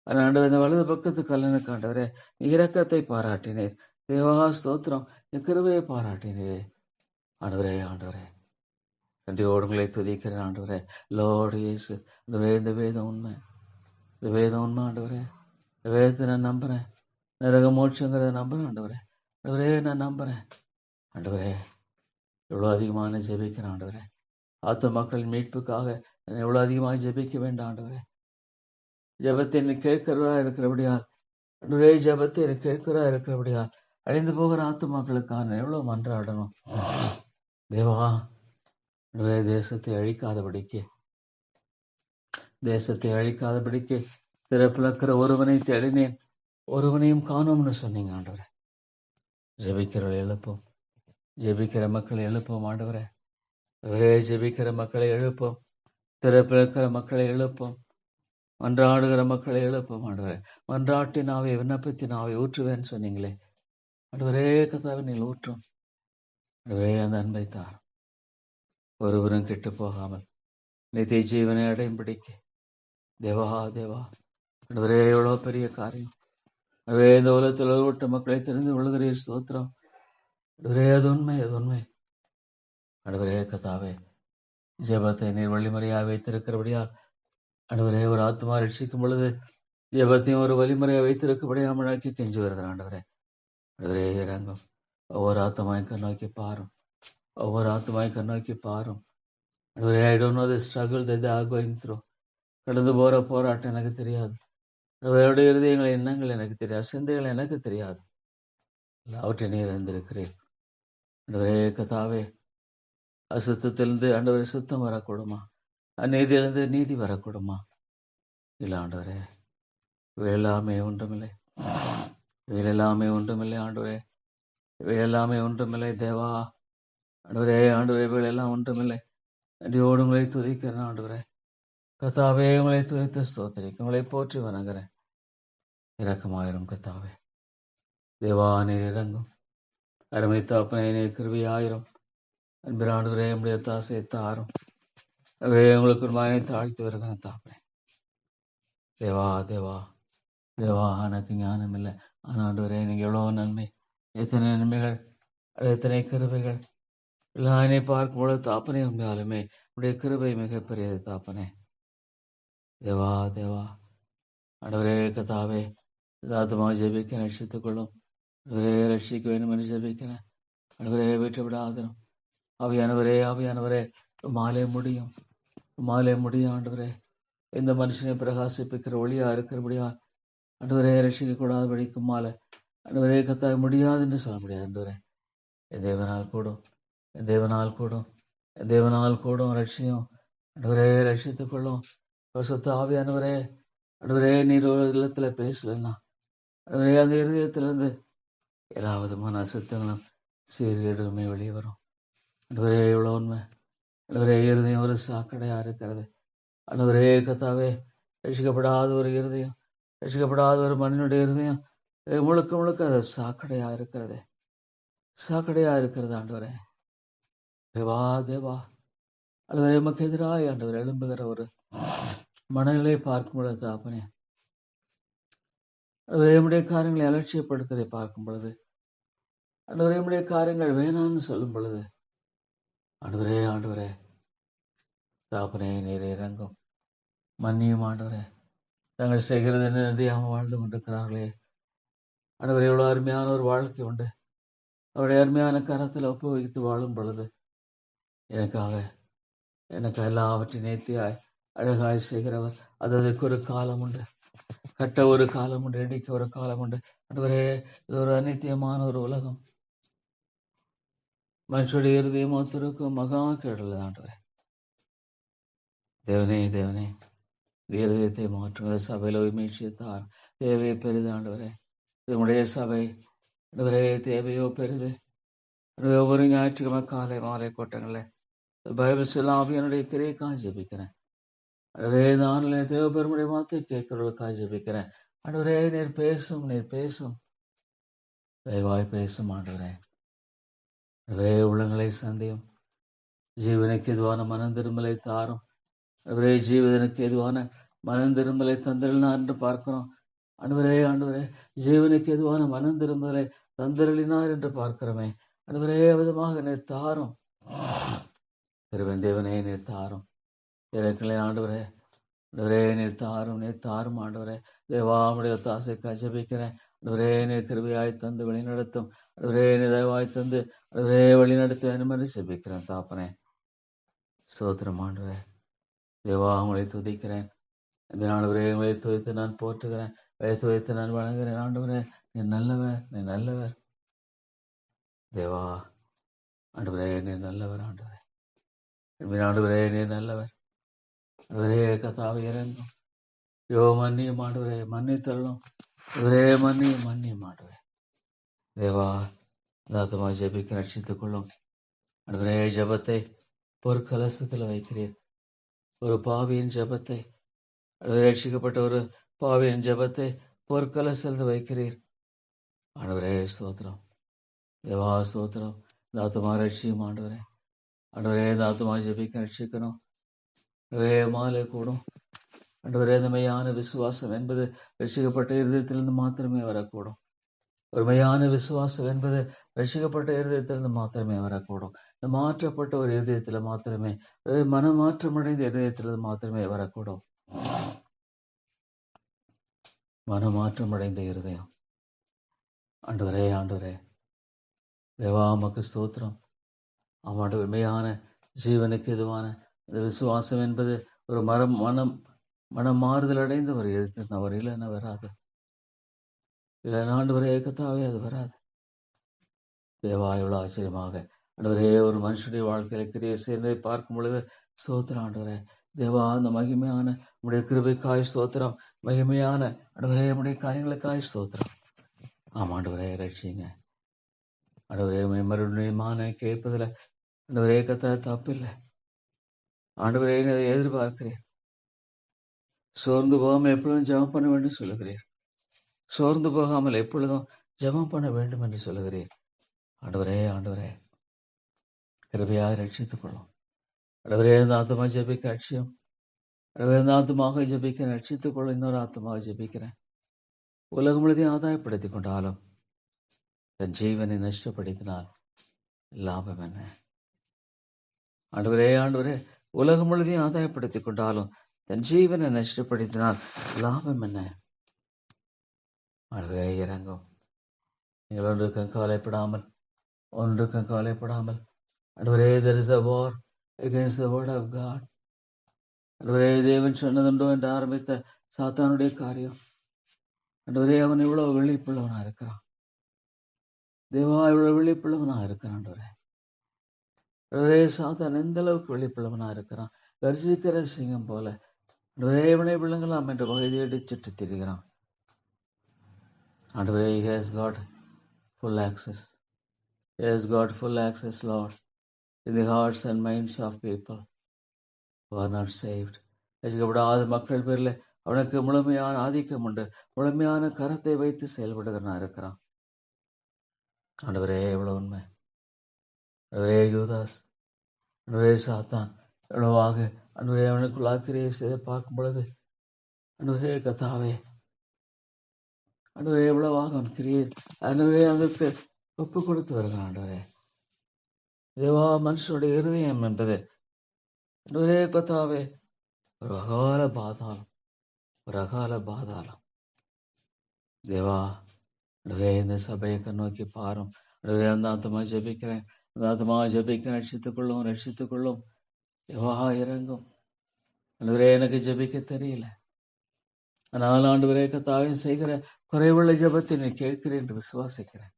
ஆண்டவர் இந்த வலது பக்கத்து கல்லனுக்கு ஆண்டவரே இரக்கத்தை பாராட்டினீர் தேவா. ஸ்தோத்திரம். கிருபையை பாராட்டினீரே ஆண்டவரே. ஆண்டவரே, நன்றியோடு உங்களை துதிக்கிறேன் ஆண்டவரே. லோடு இயேசு, இந்த வேதம் உண்மை, இந்த வேதம் உண்மை ஆண்டவரே. இந்த வேதத்தை நான் நம்புறேன். நரக மோட்சங்கிறத நம்புறேன் ஆண்டவரே. ஆண்டவரே, நான் நம்புறேன் ஆண்டவரே. எவ்வளோ அதிகமான ஜெபிக்கிறேன் ஆண்டவரே. மக்களின் மீட்புக்காக நான் எவ்வளவு அதிகமாக ஜெபிக்க வேண்டாம் ஆண்டவரே. ஜெபத்தை நீ கேட்கிறவரா இருக்கிறபடியால் ஆண்டவரே, ஜெபத்தை நீ கேட்கிறவரா இருக்கிறபடியால் அழிந்து போகிற ஆத்துமாக்களுக்காக நான் எவ்வளவு மன்றாடணும் தேவா. ஆண்டவரே, தேசத்தை அழிக்காதபடிக்கு திறப்பிழக்கிற ஒருவனை தேடினேன், ஒருவனையும் காணோம்னு சொன்னீங்க ஆண்டவரே. ஜெபிக்கிறவர்களை எழுப்போம், ஜெபிக்கிற மக்களை எழுப்போம் ஆண்டவரே. ஜெபிக்கிற மக்களை எழுப்போம், திறப்பிழக்கிற மக்களை எழுப்போம், மன்றாடுகிற மக்களை எழுப்போம் ஆண்டவரே. மன்றாட்டினாவே விண்ணப்பத்தினாவே ஊற்றுவேன்னு சொன்னீங்களே ஆண்டவரே. கர்த்தாவே, நீங்கள் ஊற்றும் ஆண்டவரே. அந்த அன்பை தார், ஒருவரும் கெட்டு போகாமல் நித்திய ஜீவனை அடையும்படிக்க தேவா ஆண்டவரே, எவ்வளோ பெரிய காரியம் ஆண்டவரே. இந்த உலகத்தில் உள்ள மக்களை தெரிந்து கொள்கிறீர், ஸ்தோத்திரம் ஆண்டவரே. அது உண்மை ஆண்டவரே. கர்த்தாவே, ஜெபத்தை நீர் வழிமுறையாக வைத்திருக்கிறபடியால் ஆண்டவரே, ஒரு ஆத்மா ரட்சிக்கும் பொழுது ஜெபத்தையும் ஒரு வழிமுறையாக வைத்திருக்கபடியாக முழக்கி கெஞ்சி வருகிறார் ஆண்டவரே. ஆண்டவரே, இறங்கும். ஒவ்வொரு ஆத்மாவையும் கண்ணோக்கி பாரும், ஒவ்வொரு ஆத்மாவையும் கண்ணோக்கி பாரும் ஆண்டவரே. I don't know the struggle that they are going through. கடந்து போற போராட்டம் எனக்கு தெரியாது, அவருடைய இருதயங்கள் எண்ணங்கள் எனக்கு தெரியாது, சிந்தைகள் எனக்கு தெரியாது. அவற்றை நீர் அறிந்திருக்கிறேன் ஆண்டவரே. கர்த்தாவே, அசுத்தத்திலிருந்து ஆண்டவரே சுத்தம் வரக்கூடுமா, அநீதியிலிருந்து நீதி வரக்கூடுமா? இல்லை ஆண்டவரே, இவையெல்லாமே ஒன்றுமில்லை, இவையெல்லாமே ஒன்றுமில்லை ஆண்டவரே, இவையெல்லாமே ஒன்றுமில்லை தேவா. ஆண்டவரே, இவையெல்லாம் ஒன்றுமில்லை. நன்றியோடு உங்களை துதிக்கிறேன் ஆண்டவரே. கர்த்தாவே, உங்களை துதித்து ஸ்தோத்திரிக்க, உங்களை போற்றி வணங்குறேன். இரக்கமாயிரும் கர்த்தாவே. தேவா, நீர் இறங்கும். அருமை தகப்பனே, நீர் கிருபையாயிரும். அன்பின் ஆண்டவரே, நம்முடைய தாசை தாரும். உங்களுக்கு ஒரு மகனை தாழ்த்தி வருகிறேன் தகப்பனே. தேவா, எனக்கு ஞானம் இல்லை. ஆனால் ஆண்டவரே, நீங்க எவ்வளவு நன்மை, எத்தனை நன்மைகள், எத்தனை கிருபைகள் எல்லாம் என்னை பார்க்கும்போது தாப்பனே, உண்மையாலுமே உடைய கிருபை மிகப்பெரியது தாப்பனே. தேவா ஆண்டவரே, கர்த்தாவே, யதார்த்தமாக ஜெபிக்க ரட்சித்துக் கொள்ளும். ரட்சிக்க வேண்டும் என்று ஜெபிக்கிறேன் ஆண்டவரே. விட்டு விடாதனும் ஆவியானவரே, மாலை முடியும் ஆண்டவரே. இந்த மனுஷனை பிரகாசிப்பிக்கிற ஒளியா இருக்கிறபடியா ஆண்டவரே, ரட்சிக்க கூடாது படிக்கும் மாலை ஆண்டவரே. கர்த்தாவே, முடியாது என்று சொல்ல முடியாது ஆண்டவரே. என் தேவனால் கூடும் ரட்சியும் ஆண்டவரே. ரட்சித்துக் கொள்ளும் சுத்த ஆவியானவரே. ஆண்டவரே, நீர் ஒரு இல்லத்துல பேசலன்னா ஆண்டவரே, அந்த இருதயத்திலிருந்து எல்லா விதமான அசுத்தங்களும் சீர்கேடுமே வெளியே வரும் ஆண்டவரே. இவ்வளோ உண்மை ஆண்டவரே. இருதயம் ஒரு சாக்கடையா இருக்கிறது ஆண்டவரே. கர்த்தாவே, ரட்சிக்கப்படாத ஒரு இருதயம், ரட்சிக்கப்படாத ஒரு மனிதனுடைய இருதயம் முழுக்க அது சாக்கடையா இருக்கிறது ஆண்டவரே. தேவா ஆண்டவரே, எமக்கு எதிராக ஆண்டவர் எழும்புகிற ஒரு மனநிலை பார்க்கும் பொழுது தாப்பனே, நம்முடைய காரியங்களை அலட்சியப்படுத்துவதை பார்க்கும் பொழுது ஆண்டவரே, நம்முடைய காரியங்கள் வேணான்னு சொல்லும் பொழுது ஆண்டவரே தாப்பனே, நீர் இறங்கும். மன்னியும் ஆண்டவரே. தாங்கள் செய்கிறது என்ன அறியாமல் வாழ்ந்து கொண்டிருக்கிறார்களே ஆண்டவரே. எவ்வளவு அருமையான ஒரு வாழ்க்கை உண்டு, அவருடைய அருமையான கரத்தில் ஒப்புவித்து வாழும் பொழுது எனக்கு எல்லாவற்றையும் நேர்த்தியாய் அழகாய் செய்கிறவர். அதற்கு ஒரு காலம் உண்டு, கட்ட ஒரு காலம் உண்டு, இடிக்க ஒரு காலம் உண்டு ஆண்டவரே. இது ஒரு அநித்தியமான ஒரு உலகம். மனுஷருடைய இருதயமோ திருக்கும் மகா கேடல் ஆண்டவரே. தேவனே இருதயத்தை மாற்றுகிற சபையில் மீட்சித்தார் தேவையை பெரிது ஆண்டவரே. இதனுடைய சபை ஆண்டவரே தேவையோ பெரிது. ஒவ்வொரு ஞாயிற்றுக்கிழமை காலை மாலை கூட்டங்களே பைபிள் செல்லாவியனுடைய கிரைக்காக ஜெபிக்கிறேன் ஆண்டவரே. நான் தேவபெருமுடைய வார்த்தை கேட்கிறவர்களுக்காக ஜெபிக்கிறேன் ஆண்டவரே. நீர் பேசும் தயவாய் பேசும் ஆண்டவரே. உள்ளங்களை சந்தையும் ஜீவனுக்கு எதுவான மனம் திரும்பலை தாரும் ஆண்டவரே. ஜீவனுக்கு எதுவான மனம் திரும்பலை தந்திரலினார் என்று பார்க்கிறோம் ஆண்டவரே. ஜீவனுக்கு எதுவான மனம் திரும்பலை தந்திரலினார் என்று பார்க்கிறோமே ஆண்டவரே. விதமாக நீர் தாரும் தேவனே, நீர் தாரும் இறக்கலை ஆண்டவரே. நீர் தாரும் ஆண்டவரே. தேவாமுடைய தாசைக்காக ஜெபிக்கிறேன் ஆண்டவரே. நீர் கிருபையாய் தந்து வழி நடத்தும் ஆண்டவரே. நீர் தயவாய் தந்து ஆண்டவரே வழி நடத்த வேண்டும் என்று ஜெபிக்கிறேன் தாப்பனே. ஸ்தோத்திரம் ஆண்டவரே. தேவா உங்களை துதிக்கிறேன். இந்த ஆண்டவரே உங்களை துதித்து நான் போற்றுகிறேன். துதித்து நான் வணங்குகிறேன். ஆண்டவரே நீ நல்லவர், நீ நல்லவர். தேவா ஆண்டவரே நீ நல்லவர். ஆண்டவரே ஆண்டவரே நீ நல்லவர். ஆண்டவரே கர்த்தாவே இறங்கும். மன்னியும் ஆண்டவரே, மன்னித்தரணும். இவரே மன்னியும் ஆண்டவரே. தேவா தாத்தமா ஜெபிக்க ரட்சித்துக் கொள்ளும். ஆண்டவரே ஜெபத்தை பொற்கலசத்தில் வைக்கிறீர். ஒரு பாவியின் ஜெபத்தை, ரட்சிக்கப்பட்ட ஒரு பாவியின் ஜெபத்தை பொற்கலசத்தில் வைக்கிறீர். ஆண்டவரே ஸ்தோத்திரம். தேவா ஸ்தோத்திரம். தாத்தமா ரட்சியும் ஆண்டவரே. ஆண்டவரே தாத்தமா ஜெபிக்க ரட்சிக்கணும். மாலை கூடும். ஆண்டவரே மெய்யான விசுவாசம் என்பது ரட்சிக்கப்பட்ட இருதயத்திலிருந்து மாத்திரமே வரக்கூடும். ஒரு மெய்யான விசுவாசம் என்பது ரட்சிக்கப்பட்ட இருதயத்திலிருந்து மாத்திரமே வரக்கூடும். மாற்றப்பட்ட ஒரு இருதயத்தில் மாத்திரமே, மனமாற்றமடைந்த இருதயத்திலிருந்து மாத்திரமே வரக்கூடும். மனமாற்றமடைந்த இருதயம். ஆண்டவரே ஆண்டவரே தேவா உமக்கு ஸ்தோத்திரம். ஆமாண்டவர் மெய்யான ஜீவனுக்கு எதுவான இந்த விசுவாசம் என்பது ஒரு மனம் மாறுதல் அடைந்த ஒரு எழுத்து. அவர் இல்லைன்னா வராது. இல்லைன்னா ஆண்டவரே கர்த்தாவே அது வராது. தேவா எவ்வளோ ஆச்சரியமாக ஆண்டவரே ஒரு மனுஷனுடைய வாழ்க்கையில கிரியை சேர்ந்ததை பார்க்கும் பொழுது ஸ்தோத்திரம் ஆண்டவரே. தேவா அந்த மகிமையான உடைய கிருபைக்காய் ஸ்தோத்திரம். மகிமையான ஆண்டவரே உடைய காரியங்களுக்காய் ஸ்தோத்திரம். ஆமாண்டவரே ரட்சிங்க. ஆண்டவரே மறுபடியுமான கேட்பதில் ஆண்டவரே கர்த்தா தப்பில்லை. ஆண்டவரே எதிர்பார்க்கிறேன். சோர்ந்து போகாமல் எப்பொழுதும் ஜெபம் பண்ண வேண்டும் சொல்லுகிறேன். சோர்ந்து போகாமல் எப்பொழுதும் ஜெபம் பண்ண வேண்டும் என்று சொல்லுகிறேன். ஆண்டவரே ஆண்டவரே கிருபையாக ரட்சித்துக் கொள்ளும். ஆண்டவரே இந்த ஆத்மா ஜெபிக்க ரட்சியம். ஆண்டவரே இந்த ஆத்மாக ஜெபிக்க ரட்சித்துக் கொள்ளும். இன்னொரு ஆத்மாக ஜெபிக்கிறேன். உலகம் முழுதையும் ஆதாயப்படுத்திக் கொண்டாலும் தன் ஜீவனை நஷ்டப்படுத்தினால் லாபம் என்ன? ஆண்டவரே ஆண்டவரே உலகம் முழுதையும் ஆதாயப்படுத்திக் கொண்டாலும் தன் ஜீவனை நஷ்டப்படுத்தினால் லாபம் என்ன? ஆண்டவரே இறங்கும். நீங்கள் ஒன்றுக்கும் கவலைப்படாமல் ஆண்டவரே there is a war against the word of God. ஆண்டவரே தேவன் சொன்னதுண்டோ என்று ஆரம்பித்த சாத்தானுடைய காரியம். ஆண்டவரே அவன் இவ்வளவு விழிப்புள்ளவனா இருக்கிறான். தேவா இவ்வளவு விழிப்புள்ளவனா இருக்கிறான். ஆண்டவரே சாத்தான் எந்த அளவுக்கு விழிப்புள்ளவனா இருக்கிறான். கர்ஜிக்கிற சிங்கம் போல ஆண்டவரே இவனை விழுங்கலாம் என்ற பகுதியை சுற்றி திரிகிறான். ஆண்டவரே he has got full access. He has got full access, Lord, in the hearts and minds of people who are not saved. ரட்சிக்கப்படாத மக்கள் பேரில் அவனுக்கு முழுமையான ஆதிக்கம் உண்டு. முழுமையான கரத்தை வைத்து செயல்படுகிறனா இருக்கிறான். ஆண்டவரே எவ்வளவு உண்மை. ஆண்டவரே யூதாஸ், ஆண்டவரே சாத்தான் எவ்வளவாக ஆண்டவரே அவனுக்குள் ஆக்கிரியை செய்து பார்க்கும் பொழுது ஆண்டவரே கர்த்தாவே ஆண்டவரே எவ்வளவாக அவன் கிரியை ஆண்டவரே அவனுக்கு ஒப்பு கொடுத்து வருகிறான். ஆண்டவரே தேவா மனுஷனுடைய இருதயம் என்பது ஆண்டவரே கர்த்தாவே ஒரு அகால பாதாளம். தேவா ஆண்டவரே இந்த சபையை நோக்கி பாரும். ஆண்டவரே அந்த ஆத்மா ஜெபிக்கிறேன். அந்த ஆத்மா ஜெபிக்க ரட்சித்துக் கொள்ளும். தேவா இறங்கும். ஆண்டவரே எனக்கு ஜெபிக்க தெரியல. ஆனால் ஆண்டவரே கர்த்தாவே செய்கிற குறைவுள்ள ஜெபத்தை நீ கேட்கிறேன் என்று விசுவாசிக்கிறேன்.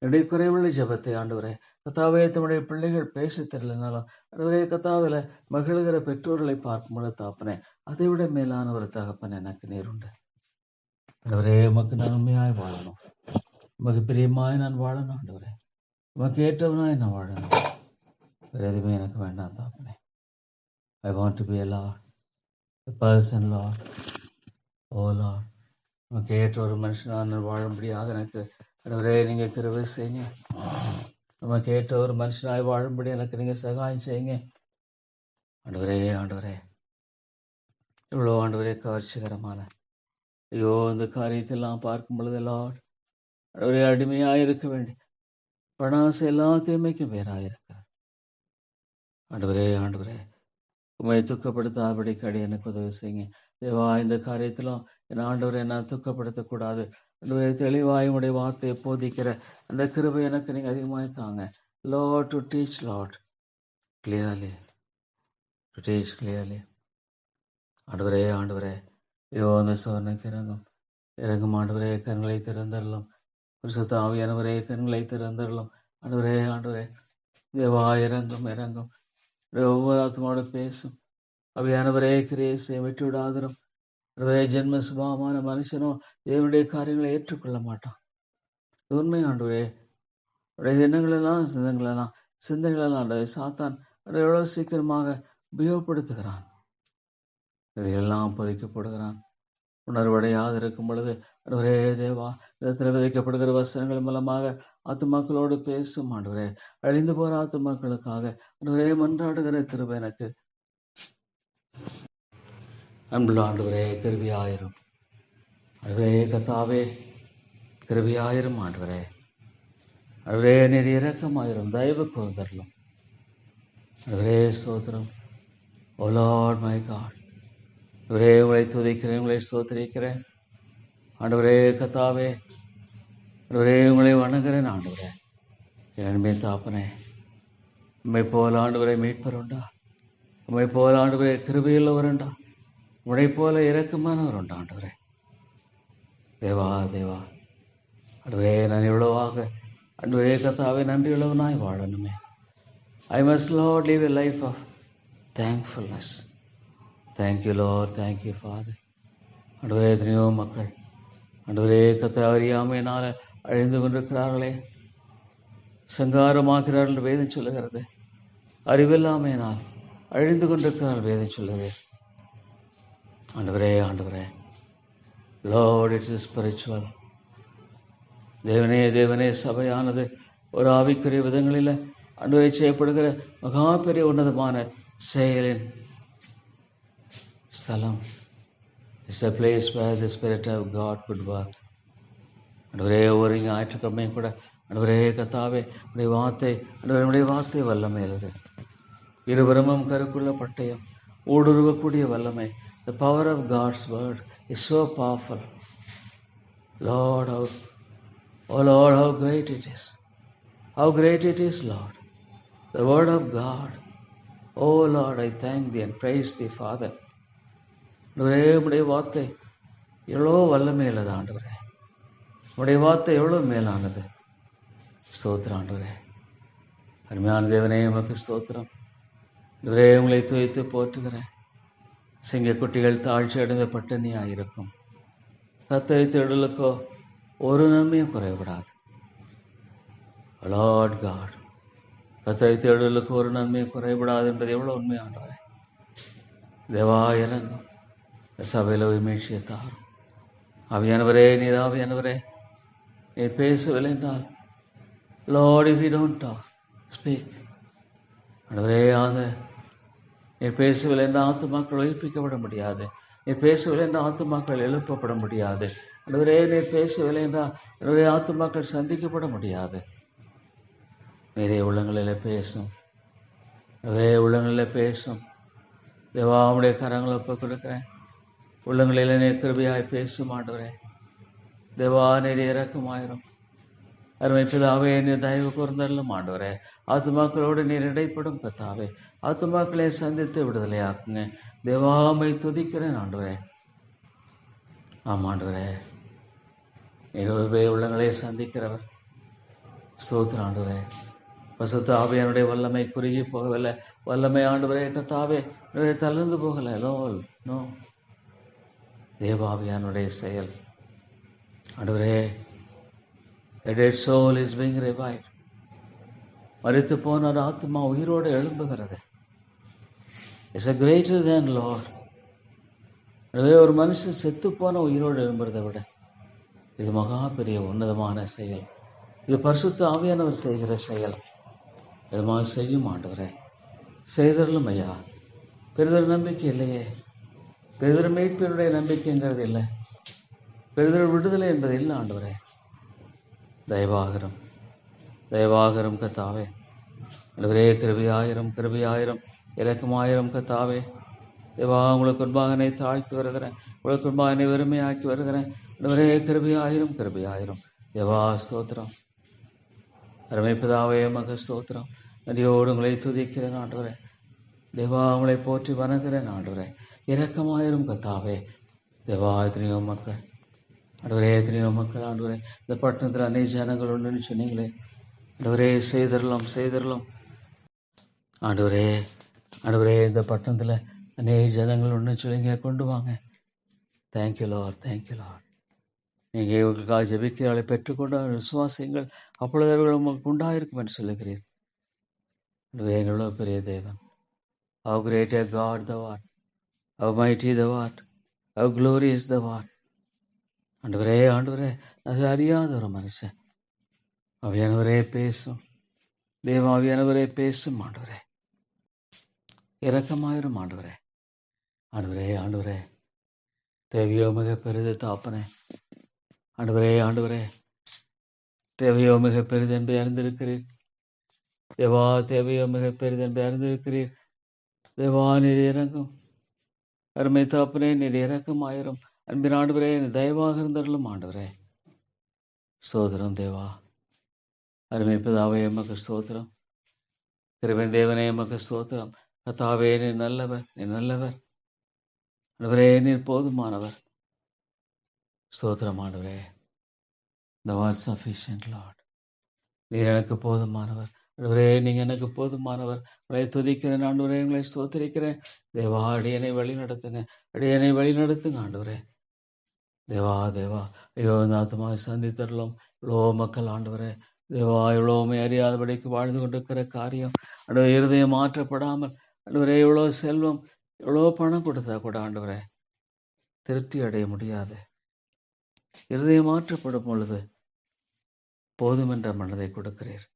என்னுடைய குறைவுள்ள ஜெபத்தை ஆண்டவரே கர்த்தாவே தம்முடைய பிள்ளைகள் பேச தெரியலனாலும் ஆண்டவரே கர்த்தாவில மகிழ்கிற பெற்றோர்களை பார்க்கும் பொழுது தாப்பனே அதை விட மேலான ஒரு தகப்பன் எனக்கு நேருண்டு. ஆண்டவரே உமக்கு நான் உண்மையாய் வாழணும். உமக்கு பிரியமாய் நான் வாழணும். ஆண்டவரே உமக்கு ஏற்றவனாய் நான் வாழணும். வேறு எதுவுமே எனக்கு வேண்டாம் தாப்பனே. I want to be a Lord, a person, Lord. Oh Lord, உமக்கு ஏற்ற ஒரு மனுஷனாக நான் வாழும்படியாக எனக்கு ஆண்டவரே நீங்க கிருபை செய்யுங்க. நமக்கு ஏற்ற ஒரு மனுஷனாய் வாழும்படி எனக்கு நீங்க சகாயம் செய்யுங்க. ஆண்டவரே இவ்வளோ ஆண்டவரே கவர்ச்சிகரமான ஐயோ இந்த காரியத்தெல்லாம் பார்க்கும் பொழுது லார்ட் ஆண்டவரே அடிமையாக இருக்க வேண்டி பணாசை எல்லா தீமைக்கும் வேறாயிருக்கிறார். ஆண்டவரே உண்மை துக்கப்படுத்தாதபடி கடி எனக்கு உதவி செய்யுங்க. தேவா இந்த காரியத்திலும் என் ஆண்டவரை நான் துக்கப்படுத்தக்கூடாது. ஆண்டவரே தெளிவாய் உடைய வார்த்தையை போதிக்கிற அந்த கிருபை எனக்கு நீங்க அதிகமாக தாங்க. Lord, to teach, Lord, clearly. to teach clearly. ஆண்டவரே ஆண்டவரே ஐயோ அந்த சோதனைக்கு இறங்கும் ஆண்டவரே கண்களை திறந்தரலாம். பரிசுத்த ஆவியானவரே கண்களை திறந்தரலாம். ஆண்டவரே ஆண்டவரே தேவா இறங்கும் இறங்கும். ஒவ்வொரு ஆத்மாவோட பேசும். ஆவியானவரே கிரேசை விட்டு விடாதிரும். ஆண்டவரே ஜென்ம சுபாவமான மனுஷனோ தேவனுடைய காரியங்களை ஏற்றுக்கொள்ள மாட்டான். உண்மை ஆண்டவரே உடைய எண்ணங்களெல்லாம் சிந்தங்களெல்லாம் ஆண்டவரே சாத்தான் எவ்வளவு சீக்கிரமாக உபயோகப்படுத்துகிறான். இதையெல்லாம் பொறிக்கப்படுகிறான். உணர்வடையாது இருக்கும் பொழுது ஆண்டவரே தேவா இடத்துல விதைக்கப்படுகிற வசனங்கள் மூலமாக ஆத்துமாக்களோடு பேசும். ஆண்டவரே அழிந்து போற ஆத்துமாக்களுக்காக ஆண்டவரே மன்றாடுகிற கிருபை எனக்கு அன்புள்ள ஆண்டவரே கிருபையாயிரும். ஆண்டவரே கர்த்தாவே கிருபையாயிரும். ஆண்டவரே ஆண்டவரே நீர் இரக்கமாயிரும். தயவு கூர்ந்தரலும். ஆண்டவரே ஸ்தோத்திரம். ஓ லார்ட் மை காட், ஆண்டவரே உங்களை துதிக்கிறேன், உங்களை ஸ்தோத்திரிக்கிறேன். ஆண்டவரே கர்த்தாவே ஆண்டவரே உங்களை வணங்குகிறேன். ஆண்டவரே என் தாப்பனே, உம்மை போல ஆண்டவரை மீட்பர் உண்டா? உம்மை போல ஆண்டவரே கிருபையுள்ளவர் உண்டா? உம்மை போல இரக்கமானவர் உண்டா? ஆண்டவரே தேவா தேவா ஆண்டவரே நான் எவ்வளவாக ஆண்டவரே கர்த்தாவே நன்றியுள்ளவனாய் வாழணுமே. I must Lord live a life of thankfulness. Thank you Lord, thank you Father. ஆண்டவரே எத்தனையோ மக்கள் ஆண்டவரே கர்த்தாவே அறியாமையினால அழிந்து கொண்டிருக்கிறார்களே, சங்காரமாகிறார்கள் வேதம் சொல்லுகிறது. அறிவில்லாமையினால் அழிந்து கொண்டிருக்கிறார்கள் வேதம் சொல்லுது. ஆண்டவரே ஆண்டவரே Lord, it is spiritual. தேவனே தேவனே சபையானது ஒரு ஆவிக்குரிய விதங்களில் ஆண்டவரே செய்யப்படுகிற மகா பெரிய உன்னதமான செயலின் ஸ்தலம். It's a place where the Spirit of God could work. ஆண்டவரே ஒவ்வொரு ஞாயிற்றுக்கிழமையும் கூட ஆண்டவரே கர்த்தாவே உடைய வார்த்தை வல்லமை எழுது. இருபுறமும் கருக்குள்ள பட்டயம் ஊடுருவக்கூடிய வல்லமை. The power of God's word is so powerful. Lord, oh Lord, how great it is. How great it is, Lord. The word of God. Oh Lord, I thank thee and praise thee, Father. ஆண்டவரே உடைய வார்த்தை எவ்வளோ வல்லமை உள்ளது. ஆண்டவரே உடைய வார்த்தை எவ்வளோ மேலானது. ஸ்தோத்திரம் ஆண்டவரே. அருமையான தேவனே உமக்கு ஸ்தோத்திரம். ஆண்டவரே உங்களை துதித்து போற்றுகிறேன். சிங்கக்குட்டிகள் தாழ்ச்சி அடைந்த பட்டினியாயிருக்கும். கர்த்தரை தேடலுக்கோ ஒரு நன்மையும் குறைவிடாது. Lord God, கர்த்தரை தேடலுக்கு ஒரு நன்மையும் குறைவிடாது என்பது எவ்வளோ உண்மையானவரே. தேவா இறங்கும். சபையில் மீழ்ச்சியை தாரும். ஆவியானவரே நீர் ஆவியானவரே நீர் பேசவில்லை என்றால் Lord, if you don't talk, speak. ஆண்டவரே நீர் பேசவில்லை என்ற ஆத்துமாக்கள் உயிர்ப்பிக்கப்பட முடியாது. நீர் பேசவில்லை என்ற ஆத்துமாக்கள் எழுப்பப்பட முடியாது. ஆண்டவரே நீர் பேசவில்லை என்றால் என்னுடைய ஆத்துமாக்கள் சந்திக்கப்பட முடியாது. நிறைய உள்ளங்களில் பேசும். நிறைய உள்ளங்களில் பேசும். தேவாவுடைய கரங்களை ஒப்புக் கொடுக்கிறேன். உள்ளங்களில் நீர் கிருபையாய் பேசும். ஆண்டவரே தேவா நீர் இரக்கமாயிரும். அருமை பிதாவே நீர் தயவு கூர்ந்தருளும். ஆண்டவரே ஆத்துமாக்களோடு நீர் இடைப்படும் கர்த்தாவே ஆத்துமாக்களை சந்தித்து விடுதலை ஆக்குங்க. தேவாமை துதிக்கிறேன். ஆண்டவரே ஆமாண்டவரே நீர் ஒருவே உள்ளங்களை சந்திக்கிறவர். ஸ்தோத்திரம் ஆண்டவரே. பசுத்த ஆவியானுடைய வல்லமை குறுகி போகவில்லை. வல்லமை ஆண்டவரே கர்த்தாவே தளர்ந்து போகலை. நோ தேவாவியானுடைய செயல் ஆண்டவரே. A dead soul is being revived. மரித்து போன ஒரு ஆத்மா உயிரோடு எழும்புகிறது. It's a greater than Lord. ஒரு மனுஷன் செத்து போன உயிரோடு எழும்புறதை விட இது மகா பெரிய உன்னதமான செயல். இது பரிசுத்த ஆவியானவர் செய்கிற செயல். இதுமாக செய்யும் ஆண்டவரே. செய்தரலும் ஐயா. பெரிதொரு நம்பிக்கை இல்லையே. பெரிதொரு மீட்பினுடைய நம்பிக்கைங்கிறது இல்லை. பெரிதொரு விடுதலை என்பது இல்லை ஆண்டவரே. தயவாகரும் கர்த்தாவே. ஆண்டவரே கிருபையாயிரம் இரக்கமாயிரம் கர்த்தாவே. தேவா உங்களுக்கு முன்பாக தாழ்த்தி வருகிறேன். உங்களுக்கு முன்பாக வெறுமையாக்கி வருகிறேன். ஆண்டவரே கிருபையாயிரம் தேவா ஸ்தோத்திரம். அருமை பிதாவே மக ஸ்தோத்திரம். நதியோடு உங்களை துதிக்கிறேன் ஆண்டவரே. தேவா உங்களை போற்றி வணங்குகிறேன் ஆண்டவரே. இரக்கமாயிரும் கத்தாவே. தேவா எத்தனையோ மக்கள் ஆண்டவரே, எத்தனையோ மக்கள் ஆண்டவரே, இந்த பட்டணத்தில் அநேக ஜனங்கள் உண்டுன்னு சொன்னீங்களே ஆண்டவரே, செய்தரலாம் செய்தரலாம் ஆண்டவரே. ஆண்டவரே, இந்த பட்டணத்தில் அநேக ஜனங்கள் ஒன்று சொல்லிங்க, கொண்டு வாங்க. Thank you Lord, thank you Lord. நீங்கள் இவர்களுக்காக ஜெபிக்கிறவர்களை பெற்றுக்கொண்ட விசுவாசியங்கள் அப்பொழுது அவர்கள் உங்களுக்கு உண்டாயிருக்கும் என்று சொல்லுகிறீர். எங்களோ பெரிய தேவன். How great a God thou art, how mighty thou art, how glorious thou art. ஆண்டவரே, ஆண்டவரே, அது அறியாத ஒரு மனுஷன். அவையானவரே பேசும், தேவாவியானவரே பேசும் ஆண்டவரே. இரக்கமாயிரும் ஆண்டவரே. ஆண்டவரே, ஆண்டவரே, தேவையோ மிக பெரிது தாப்பனே. ஆண்டவரே, ஆண்டவரே, தேவையோ மிக பெரிது என்பதை அறிந்திருக்கிறீர். தேவா, தேவையோ மிக பெரிது என்பதை அறிந்திருக்கிறீர். தேவா, நீர் இறங்கும். அருமை தாப்பனே, நீர் இறக்கமாயிரும். அன்பின் ஆண்டவரே, தயவாக இருந்தருளும் ஆண்டவரே. ஸ்தோத்திரம் தேவா. அருமை பிதாவே, எமக்கு ஸ்தோத்திரம். கிருபையின் தேவனே, எமக்கு ஸ்தோத்திரம். கர்த்தாவே, நீர் நல்லவர், நீர் நல்லவர். ஆண்டவரே, நீர் போதுமானவர். ஸ்தோத்திரம் ஆண்டவரே. The word sufficient Lord. நீர் எனக்கு போதுமானவர். ஆண்டவரே, நீங்க எனக்கு போதுமானவர். உங்களை துதிக்கிறேன் ஆண்டவரே, உங்களை ஸ்தோத்திரிக்கிறேன். தேவா, அடியனை வழி நடத்துங்க, அடியனை வழி நடத்துங்க ஆண்டவரே. தேவா, தேவா, ஐயோ, இந்த ஆத்மாவை சந்தித்தரலாம். இவ்வளோ மக்கள் ஆண்டவரே, தேவா, இவ்வளோமே அறியாதபடிக்கு வாழ்ந்து கொண்டிருக்கிற காரியம் ஆண்டவரே, இருதயம் மாற்றப்படாமல் ஆண்டவரே, இவ்வளோ செல்வம், இவ்வளோ பணம் கொடுத்தா கூட ஆண்டவரே திருப்தி அடைய முடியாது. இருதயம் மாற்றப்படும் பொழுது போதும் என்ற மனதை கொடுக்கிறீர்.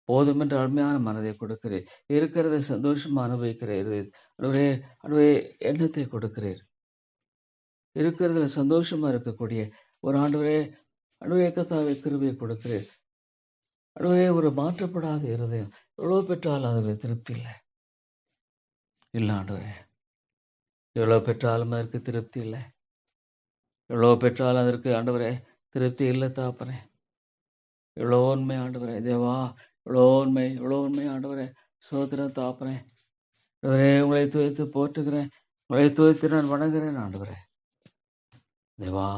போதும் என்ற அருமையான மனதை கொடுக்கிறீர். இருக்கிறத சந்தோஷமா அனுபவிக்கிறீர். ஆண்டவரே, ஆண்டவரே, எண்ணத்தை கொடுக்கிறீர். இருக்கிறதுல சந்தோஷமா இருக்கக்கூடிய ஒரு ஆண்டவரே, ஆண்டவரே, கர்த்தாவே, கிருபையை கொடுக்கிறீர். ஆண்டவரே, ஒரு மாற்றப்படாத இருதயம் எவ்வளோ பெற்றாலும் அதில் திருப்தி இல்லை. இல்லை ஆண்டவரே, எவ்வளோ பெற்றாலும் அதற்கு திருப்தி இல்லை. எவ்வளோ பெற்றாலும் அதற்கு ஆண்டவரே திருப்தி இல்லை தாப்பனே. எவ்வளோ உண்மை ஆண்டவரே. தேவா, எவ்வளோ உண்மை, எவ்வளோ உண்மை ஆண்டவரே. ஸ்தோத்திரம் தாப்பனே. ஆண்டவரே, உங்களை துதித்து போற்றுகிறேன், உங்களை துதித்து நான் வணங்குகிறேன் ஆண்டவரே. தேவா,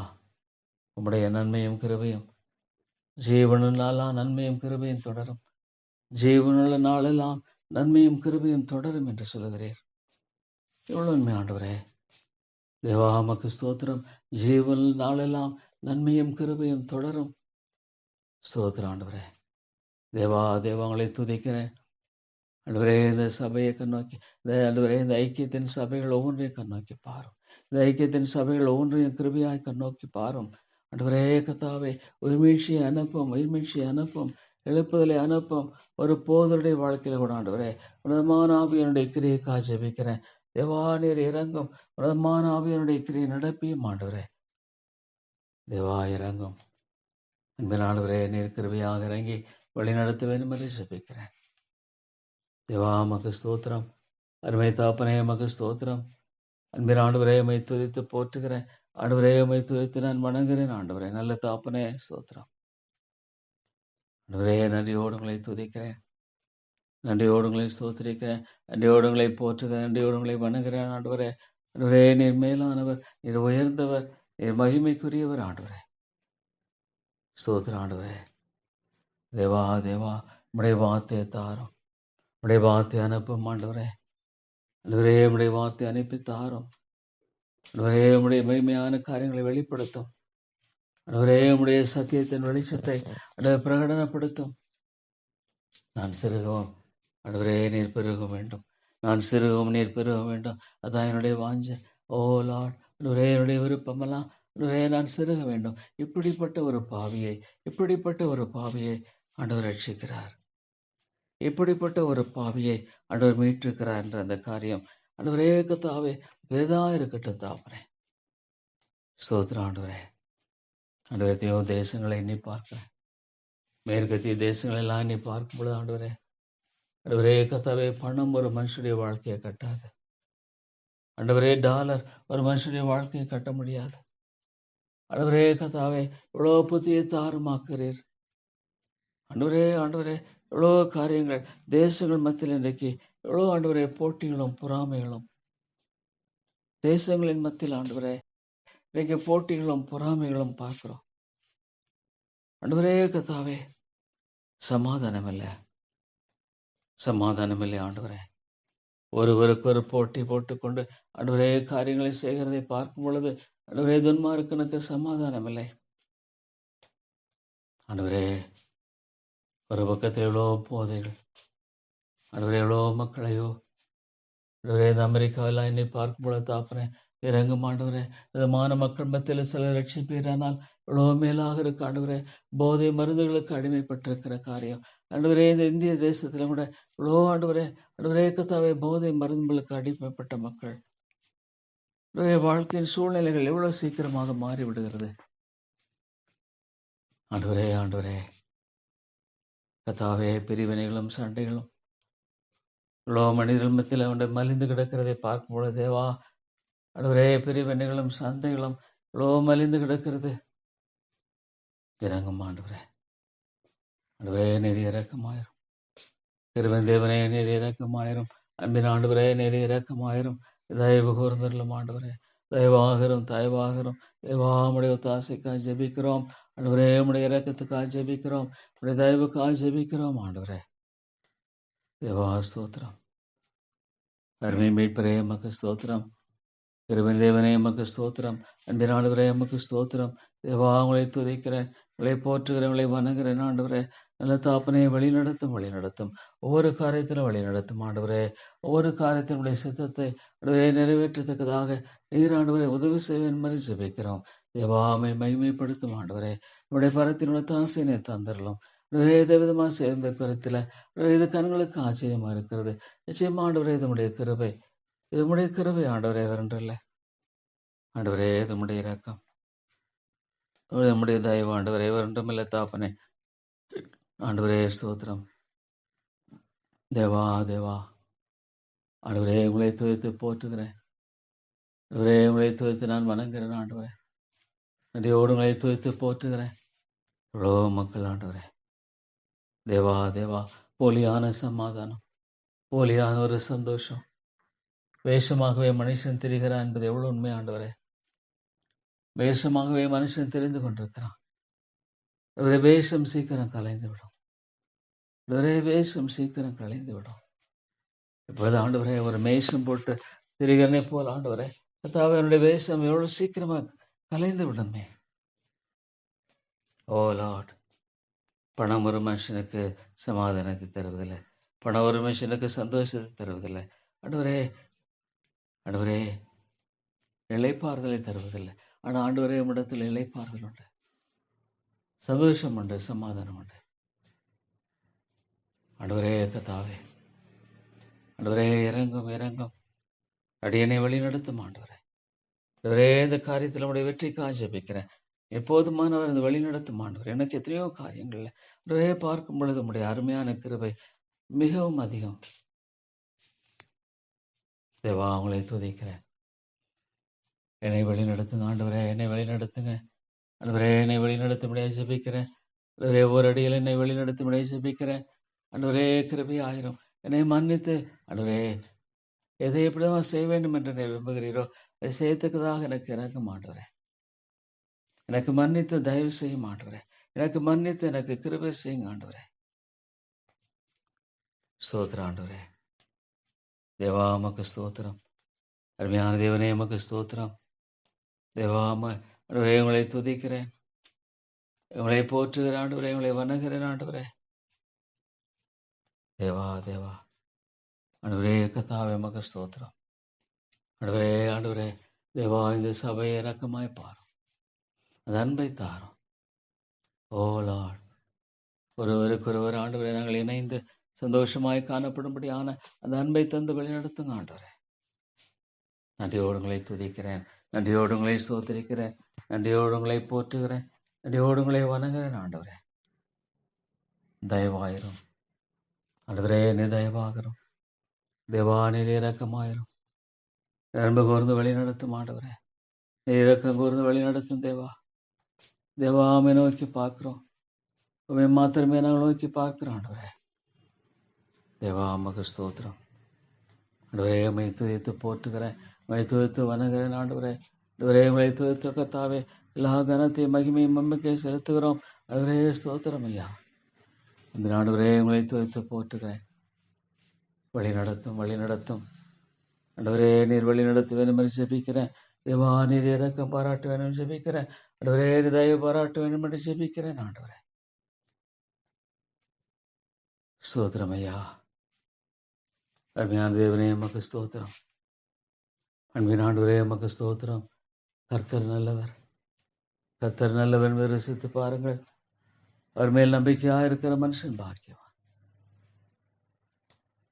உம்முடைய நன்மையும் கிருபையும் ஜீவனுள்ள நாளெல்லாம் நன்மையும் கிருபையும் தொடரும். ஜீவனுள்ள நாளெல்லாம் நன்மையும் கிருபையும் தொடரும் என்று சொல்லுகிறீர். எவ்வளோ உண்மை ஆண்டவரே. தேவா, உமக்கு ஸ்தோத்திரம். ஜீவனுள்ள நாளெல்லாம் நன்மையும் கிருபையும் தொடரும். ஸ்தோத்திரம் ஆண்டவரே. தேவா, தேவாங்களை துதிக்கிறேன் ஆண்டவரே. இந்த சபையை கண்ணோக்கி, ஆண்டவரே, இந்த ஐக்கியத்தின் சபைகள் ஒவ்வொன்றையும் கண்ணோக்கி பாரும். இந்த ஐக்கியத்தின் சபைகள் ஒவ்வொன்றையும் கிருபையாய் கண்ணோக்கி பாரும் ஆண்டவரே. கர்த்தாவே, உயிர்மீழ்ச்சியை அனுப்பும், உயிர்மீழ்ச்சியை அனுப்பும், எழுப்புதலை அனுப்பும். ஒரு போதருடைய வாழ்க்கையில் கூட ஆண்டவரே, உன்னதமான ஆவியனுடைய கிரியைக்காக ஜெபிக்கிறேன். தேவா, நீர் இறங்கும். உன்னதமான ஆவியனுடைய கிரியை நடப்பியும் ஆண்டவரே. தேவா, இறங்கும். அன்பின் ஆண்டவரே, நீர் கிருபையாக இறங்கி வழி நடத்த வேண்டும் என்று ஜெபிக்கிறேன். தேவா, உமக்கு ஸ்தோத்திரம். அருமை தாப்பனே, உமக்கு ஸ்தோத்திரம். அன்பின் ஆண்டவரே, உம்மை துதித்து போற்றுகிறேன் ஆண்டவரே. உம்மை துதித்து நான் வணங்குகிறேன் ஆண்டவரே. நல்ல தாப்பனே, ஸ்தோத்திரம் ஆண்டவரே. நன்றியோடு உங்களை துதிக்கிறேன், நன்றியோடு உங்களை ஸ்தோத்திரிக்கிறேன், நன்றியோடு உங்களை போற்றுகிறேன், நன்றியோடு உங்களை வணங்குகிறேன் ஆண்டவரே. ஆண்டவரே, நீர் மேலானவர், நீர் உயர்ந்தவர், நீர் மகிமைக்குரியவர் ஆண்டவரே. ஸ்தோத்திரம் ஆண்டவரே. தேவா, தேவா, உம்முடைய வார்த்தையை தாரும், உம்முடைய வார்த்தை அனுப்பும் ஆண்டவரே. ஆண்டவரே, உம்முடைய வார்த்தை அனுப்பி தாரும் ஆண்டவரே. உம்முடைய மகிமையான காரியங்களை வெளிப்படுத்தும் ஆண்டவரே. உம்முடைய சத்தியத்தின் வெளிச்சத்தை பிரகடனப்படுத்தும். நான் சிறுகவும் ஆண்டவரே, நீர் பெருக வேண்டும். நான் சிறுகவும் நீர் பெருக வேண்டும். அதான் என்னுடைய வாஞ்சை. ஓ லார்ட், ஆண்டவரே, என்னுடைய விருப்பமெல்லாம் ஆண்டவரே, நான் சிறுக வேண்டும். இப்படிப்பட்ட ஒரு பாவியை ஆண்டவர் ரட்சிக்கிறார். இப்படிப்பட்ட ஒரு பாவியை ஆண்டவர் மீட்டிருக்கிறார் என்ற அந்த காரியம் ஆண்டவரே, கர்த்தாவே, பெரிதா இருக்கட்டும் தாப்பனே. ஸ்தோத்திரம் ஆண்டவரே. ஆண்டவரே, எத்தனையோ தேசங்களை எண்ணி பார்க்கிறேன். மேற்கத்திய தேசங்கள் எல்லாம் எண்ணி பார்க்கும் பொழுது ஆண்டவரே, ஆண்டவரே, கர்த்தாவே, பணம் ஒரு மனுஷனுடைய வாழ்க்கையை கட்டாது ஆண்டவரே. டாலர் ஒரு மனுஷனுடைய வாழ்க்கையை கட்ட முடியாது ஆண்டவரே. கர்த்தாவே, இவ்வளோ புதிய தாறுமாக்குறீர் ஆண்டவரே. ஆண்டவரே, எவ்வளோ காரியங்கள் தேசங்கள் மத்தியில் இன்றைக்கு எவ்வளோ ஆண்டவரே போட்டிகளும் பொறாமைகளும் தேசங்களின் மத்தியில் ஆண்டவரே இன்றைக்கு போட்டிகளும் பொறாமைகளும் பார்க்கிறோம். ஆண்டவரே கர்த்தாவே, சமாதானம் இல்லை, சமாதானம் இல்லை ஆண்டவரே. ஒருவருக்கு ஒரு போட்டி போட்டுக்கொண்டு ஆண்டவரே காரியங்களை செய்கிறதை பார்க்கும் பொழுது ஆண்டவரே துன்மார்க்கனுக்கு சமாதானம் இல்லை. ஆண்டவரே, ஒரு பக்கத்தில் எவ்வளோ போதைகள், ஆண்டவரே எவ்வளோ மக்களையோ ஆண்டவரே இந்த அமெரிக்காவெல்லாம் என்னை பார்க்கும் பொழுது தாப்பனே இறங்கும் ஆண்டவரே. விதமான மக்கள் மத்தியில் சில ரட்சிப்பீரானால் எவ்வளோ மேலாக இருக்கு ஆண்டவரே. போதை மருந்துகளுக்கு அடிமைப்பட்டிருக்கிற காரியம் ஆண்டவரே, இந்த இந்திய தேசத்துல கூட எவ்வளோ ஆண்டவரே ஆண்டவரே கர்த்தாவே போதை மருந்துகளுக்கு அடிமைப்பட்ட மக்கள் வாழ்க்கையின் சூழ்நிலைகள் எவ்வளவு சீக்கிரமாக மாறிவிடுகிறது. ஆண்டவரே ஆண்டவரே கர்த்தாவே, பிரிவினைகளும் சண்டைகளும் இவ்வளோ மனிதர்கள் மத்தியில் அவனுடைய மலிந்து கிடக்கிறதை பார்க்கும் பொழுது தேவா ஆண்டவரே, பிரிவினைகளும் சண்டைகளும் இவ்வளோ மலிந்து கிடக்கிறது. இறங்கும் ஆண்டவரே. ஆண்டவரே நெறி இறக்கமாயிரும். திருவன் தேவனே நெறி இறக்கமாயிரும். அன்பின் ஆண்டவரே நெறி இறக்கமாயிரும். தயவு கூர்ந்தருளும் ஆண்டவரே. தயவாகிறோம் தயவாகிறோம். தேவாமுடைய ஒத்தாசைக்காக ஜெபிக்கிறோம் ஆண்டவரே. உடைய இறக்கத்துக்காக ஜெபிக்கிறோம். உடைய தயவுக்காக ஜெபிக்கிறோம் ஆண்டவரே. தேவா ஸ்தோத்திரம். அருமை மீட்பரே எமக்கு ஸ்தோத்திரம். திருவன் தேவனே எமக்கு ஸ்தோத்திரம். அன்பின் ஆண்டவரே எமக்கு ஸ்தோத்திரம். தேவா உங்களை துதிக்கிறேன், உங்களை போற்றுகிறேன், உங்களை வணங்குகிறேன் ஆண்டவரே. நல்ல தாப்பனே வழி நடத்தும் வழி நடத்தும். ஒவ்வொரு காரியத்திலும் வழி நடத்தும் ஆண்டவரே. ஒவ்வொரு காரியத்திலும் உடைய சித்தத்தை ஆண்டவரே நிறைவேற்றத்தக்கதாக நீர் ஆண்டவரை உதவி செய்வேன் மாதிரி ஜெபிக்கிறோம். தேவாமை மகிமைப்படுத்தும் ஆண்டவரே. உடைய பரத்தினுடைய தாசையினை தந்தரலாம். எந்த விதமாக சேர்ந்த கருத்துல இது கண்களுக்கு ஆச்சரியமா இருக்கிறது. நிச்சயமா ஆண்டவரே இதனுடைய கிருபை, இதனுடைய கிருபை ஆண்டவரே வேறொன்றல்ல. ஆண்டவரே இதனுடைய இரக்கம், நம்முடைய தயவு ஆண்டவரே வேறொன்றுமில்லை தாப்பனே. ஆண்டவரே ஸ்தோத்திரம். தேவா தேவா ஆண்டவரே உங்களை துதித்து போற்றுகிறேன். ஆண்டவரே உங்களை துதித்து நான் வணங்குகிறேன் ஆண்டவரே. நன்றியோடு உங்களை துதித்து போற்றுகிறேன். எவ்வளோ மக்கள் ஆண்டவரே. தேவா தேவா போலியான சமாதானம், போலியான ஒரு சந்தோஷம், வேஷமாகவே மனுஷன் திரிகிறான் என்பது எவ்வளவு உண்மை ஆண்டவரே. வேஷமாகவே மனுஷன் தெரிந்து கொண்டிருக்கிறான். ஒரே வேஷம் சீக்கிரம் கலைந்து விடும். ஒரே வேஷம் சீக்கிரம் கலைந்து விடும். இப்பொழுது ஆண்டவரே ஒரு மேஷம் போட்டு திரிகிறனே போல் ஆண்டவரே கர்த்தாவே என்னுடைய வேஷம் எவ்வளவு சீக்கிரமா கலைந்து விடுமே. ஓ லார்ட், பணம் ஒரு மனுஷனுக்கு சமாதானத்தை தருவதில்லை, பணம் ஒரு மனுஷனுக்கு சந்தோஷத்தை தருவதில்லை ஆண்டவரே. ஆண்டவரே இளைப்பாறுதலை தருவதில்லை. ஆனால் ஆண்டவரே உம்மிடத்தில் இளைப்பாறுதல் உண்டு, சந்தோஷம் உண்டு, சமாதானம் உண்டு. ஆண்டவரே கர்த்தாவே, ஆண்டவரே இறங்கும் இறங்கும். அடியனை வழி நடத்தும் ஆண்டவரே. ஆண்டவரே இந்த காரியத்தில் உடைய வெற்றிக்காக ஜெபிக்கிறேன். எப்போதுமானவர் இந்த வழி நடத்தும் ஆண்டவர். எனக்கு எத்தனையோ காரியங்கள்ல ஆண்டவரே பார்க்கும் பொழுது உடைய அருமையான கிருபை மிகவும் அதிகம். தேவா உங்களை துதிக்கிறேன். என்னை வழி நடத்துங்க ஆண்டவரே, என்னை வழி நடத்துங்க ஆண்டவரே. என்னை வழி நடத்தும்படியாக ஜெபிக்கிறேன் ஆண்டவரே. ஒரு அடியில் என்னை வழி நடத்தும்படியாக ஜெபிக்கிறேன் ஆண்டவரே. கிருபை ஆயிரும். என்னை மன்னித்து ஆண்டவரே எதை எப்படிதான் செய்ய வேண்டும் என்று நீ விரும்புகிறீரோ அதை செய்யத்தக்கதாக எனக்கு இறங்கும் ஆண்டவரே. எனக்கு மன்னித்து தயவு செய்யும் ஆண்டவரே. எனக்கு மன்னித்து எனக்கு கிருபை செய்யுங்க ஆண்டவரே. ஸ்தோத்திரம் ஆண்டவரே. தேவா உமக்கு ஸ்தோத்திரம். அருமையான தேவனே உமக்கு ஸ்தோத்திரம். தேவா ஆண்டவரே உங்களை துதிக்கிறேன், உங்களை போற்றுகிறேன் ஆண்டவரே, உங்களை வணங்குகிறேன் ஆண்டவரே. தேவா தேவா ஆண்டவரே கர்த்தாவே உமக்கு ஸ்தோத்திரம். ஆண்டவரே ஆண்டவரே தேவா இந்த சபையை இரக்கமாய் பாரும், அந்த அன்பை தாரும். ஓ லார்ட், ஒருவருக்கொருவர் ஆண்டவரே நாங்கள் இணைந்து சந்தோஷமாய் காணப்படும்படியான அந்த அன்பை தந்து வழிநடத்துங்க ஆண்டவரே. நன்றியோடு உங்களை துதிக்கிறேன், நன்றியோடு உங்களை ஸ்தோத்திரிக்கிறேன், நன்றியோடு உங்களை போற்றுகிறேன், நன்றியோடு உங்களை வணங்குகிறேன் ஆண்டவரே. தயவாயிரும் ஆண்டவரே, நீ தயவாகிறோம். தேவா நீர் இரக்கமாயிரும். அன்பு கூர்ந்து வழி நடத்தும் ஆண்டவரே. நீ இரக்கம் கூர்ந்து வழி நடத்தும் தேவா. தேவாமை நோக்கி பார்க்கிறோம், உண்மை மாத்திரமே நாங்கள் நோக்கி பார்க்கிறோம் ஆண்டவரே. தேவா உமக்கு ஸ்தோத்திரம். ஆண்டவரே உம்மை துதித்து போற்றுகிறேன், உம்மை துதித்து வணங்குகிறேன். ஆண்டவரே ஆண்டவரே உம்மை துதித்து கர்த்தாவே எல்லா கனத்தையும் மகிமையும் மம்மிக்கே செலுத்துகிறோம். ஆண்டவரே ஸ்தோத்திரம் ஐயா. இந்த ஆண்டவரே உம்மை துதித்து போற்றுகிறேன். வழி நடத்தும் வழி நடத்தும் ஆண்டவரே, நீர் வழி நடத்த வேண்டும் என்று ஜெபிக்கிறேன். தேவா, நீர் இரக்கம் பாராட்ட வேண்டும் என்று ஜெபிக்கிறேன். ஆண்டவரே, நீர் தயவு பாராட்ட வேண்டும் என்று ஜெபிக்கிறேன். ஆண்டவரே ஸ்தோத்திரம் ஐயா. அருமையான தேவனே உமக்கு ஸ்தோத்திரம். அன்பின் ஆண்டவரே உமக்கு ஸ்தோத்திரம். கர்த்தர் நல்லவர், கர்த்தர் நல்லவர் என்பதை ருசித்து பாருங்கள். அவர் மேல் நம்பிக்கையாக இருக்கிற மனுஷன் பாக்கியவான்.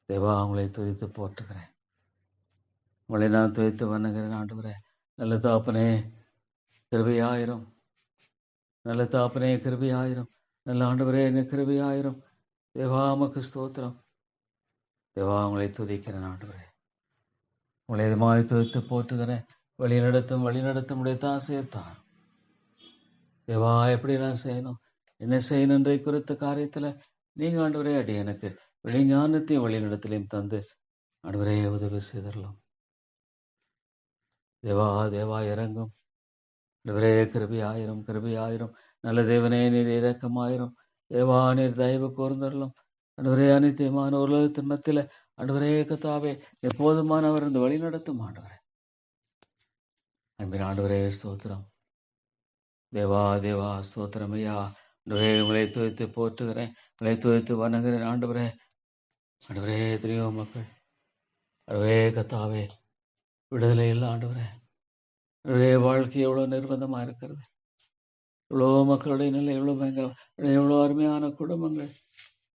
தேவா, உங்களை துதித்து போற்றுகிறேன், உங்களை நான் துதித்து வணங்குகிறேன். ஆண்டவரே நல்ல தாப்பனே கிருபையாயிரும், நல்ல தாப்பனே கிருபையாயிரும், நல்ல ஆண்டவரே என்ன கிருபையாயிரும். தேவா உமக்கு ஸ்தோத்திரம். தேவா உங்களை துதிக்கிறேன். ஆண்டவரே உங்களை இதமாய் துதித்து போற்றுகிறேன். வழி நடத்தும் வழி நடத்தும் உடைய தாசையத்தார். தேவா, எப்படி நான் செய்யணும், என்ன செய்யணும் என்ற குறித்த காரியத்தில் நீங்கள் ஆண்டவரே அடி எனக்கு வெளிஞானத்தையும் வழிநடத்தலையும் தந்து ஆண்டவரே உதவி செய்தரலாம். தேவா தேவா இறங்கும். ஆண்டவரே கிருபையாயிரும் கிருபையாயிரும். நல்ல தேவனே நீர் இரக்கமாயிரும். தேவா நீர் தயவு கூர்ந்தரலாம். ஆண்டவரே அனித்தியமான உலகத்தின் மத்தியில் ஆண்டவரே கர்த்தாவே எப்போதுமானவர் இந்த வழி நடத்தும். ஆண்டவரே அன்பின் ஆண்டவரே ஸ்தோத்திரம். தேவா தேவா ஸ்தோத்திரம் ஐயா. ஆண்டவரே உங்களை துதித்து போற்றுகிறேன், உங்களை துதித்து வணங்குகிறேன். ஆண்டவரே ஆண்டவரே எத்தனையோ மக்கள் ஆண்டவரே கர்த்தாவே விடுதலை இல்லை. ஆண்டவரே ஆண்டவரே வாழ்க்கை எவ்வளோ நிர்பந்தமாக இருக்கிறது. இவ்வளோ மக்களுடைய நிலை எவ்வளோ பயங்கரம், எவ்வளோ அருமையான குடும்பங்கள்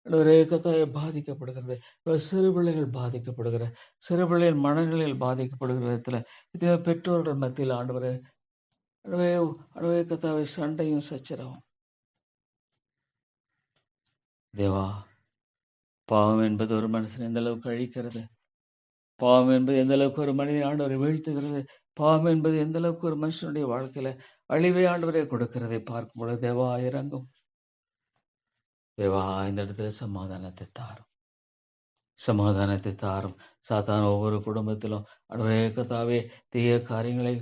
ஆண்டவரே கர்த்தாவே பாதிக்கப்படுகிறது. சிறு பிள்ளைகள் பாதிக்கப்படுகிற, சிறு பிள்ளைகள் மனங்களில் பாதிக்கப்படுகிற விதத்தில் இத்தனை பெற்றோர்கள் மத்தியில் ஆண்டவரே ஆண்டவரே ஆண்டவரே கர்த்தாவே சண்டையும் சச்சரவும். தேவா, பாவம் என்பது ஒரு மனுஷன் எந்த அளவுக்கு அழிக்கிறது, பாவம் என்பது எந்த அளவுக்கு ஒரு மனிதனை ஆண்டவரை வீழ்த்துகிறது, பாவம் என்பது எந்த அளவுக்கு ஒரு மனுஷனுடைய வாழ்க்கையில அழிவை ஆண்டவரை கொடுக்கிறதை பார்க்கும் பொழுது தேவா இறங்கும். தேவா இந்த இடத்துல சமாதானத்தை தாரும், சமாதானத்தை தாரும். சாத்தான ஒவ்வொரு குடும்பத்திலும் ஆண்டவரே கர்த்தாவே தீய காரியங்களை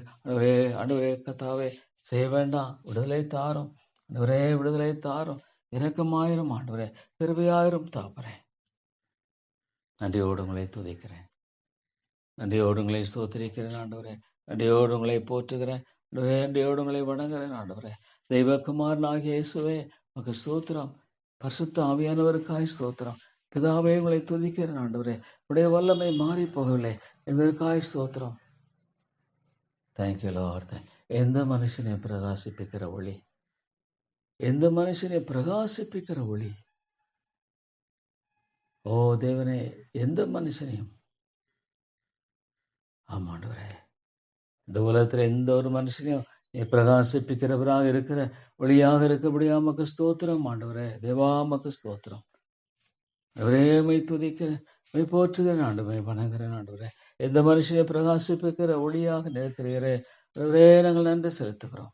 ஆண்டவரே கர்த்தாவே செய்ய வேண்டாம். விடுதலை தாரும் ஆண்டவரே, விடுதலை தாரும். இரக்கமாயிரும் ஆண்டவரே, கிருபையாயிரும் தாப்பரே. நன்றியோடு உங்களை துதிக்கிறேன், நன்றியோடு உங்களை ஸ்தோத்திரிக்கிறேன். ஆண்டவரே நன்றியோடு உங்களை போற்றுகிறேன். ஆண்டவரே நன்றியோடு உங்களை வணங்குகிறேன். ஆண்டவரே தெய்வகுமாரன் ஆகிய இயேசுவே உமக்கு ஸ்தோத்திரம். பரிசுத்த ஆவியானவருக்காய் ஸ்தோத்திரம். பிதாவே உங்களை துதிக்கிறேன். ஆண்டவரே உடைய வல்லமை மாறி போகவில்லை என்பதற்காய் ஸ்தோத்திரம். Thank you Lord. எந்த மனுஷனை பிரகாசிப்பிக்கிற ஒளி, எந்த மனுஷனை பிரகாசிப்பிக்கிற ஒளி, ஓ தேவனே, எந்த மனுஷனையும் ஆமாண்டவரே இந்த உலகத்தில் எந்த ஒரு மனுஷனையும் நீ பிரகாசிப்பிக்கிறவராக இருக்கிற ஒளியாக இருக்கபடியா மக்கு ஸ்தோத்திரம். ஆண்டவரே தேவா மக்கு ஸ்தோத்திரம். அவரே மை துதிக்கிறேன், மை போற்றுகிறேன், ஆண்டவரை வணங்குகிறேன். ஆண்டவரே எந்த மனுஷனை பிரகாசிப்பிக்கிற ஒளியாக நிற்கிறீரே, அவரே நாங்கள் நன்றி செலுத்துகிறோம்.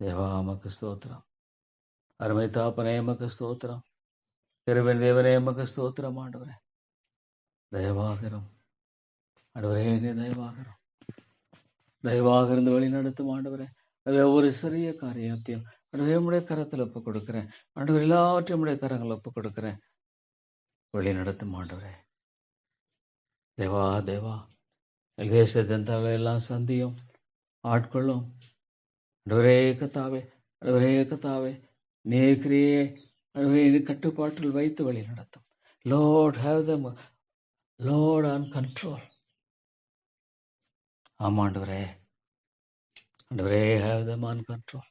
தேவா மக்கு ஸ்தோத்திரம். அருமை தாப்பனே மக்கு ஸ்தோத்திரம். கிருபையின் தேவனே மக்கு ஸ்தோத்திரம். ஆண்டவரே தயவாகிறோம், ஆண்டவரே நீ தயவாகிறோம், தயவாக இருந்து வழி நடத்தும். ஆண்டவரே ஒவ்வொரு சிறிய காரியத்தையும் ஆண்டவரே உம்முடைய கரத்தில் ஒப்புக் கொடுக்கிறேன். ஆண்டவர் எல்லாவற்றையும் உம்முடைய கரங்கள் ஒப்புக் கொடுக்கிறேன். வழி நடத்தும் ஆண்டவரே. தேவா தேவா தேசத்தின் தலைவரை எல்லாம் சந்தியும், ஆட்களும். ஆண்டவரே கர்த்தாவே, ஆண்டவரே கர்த்தாவே நீர் கிரியே ஆண்டவரே இது கட்டுப்பாட்டில் வைத்து வழி நடத்தும். Lord, have them, Lord, on control. ஆமாண்டவரே, ஆண்டவரே have them on control.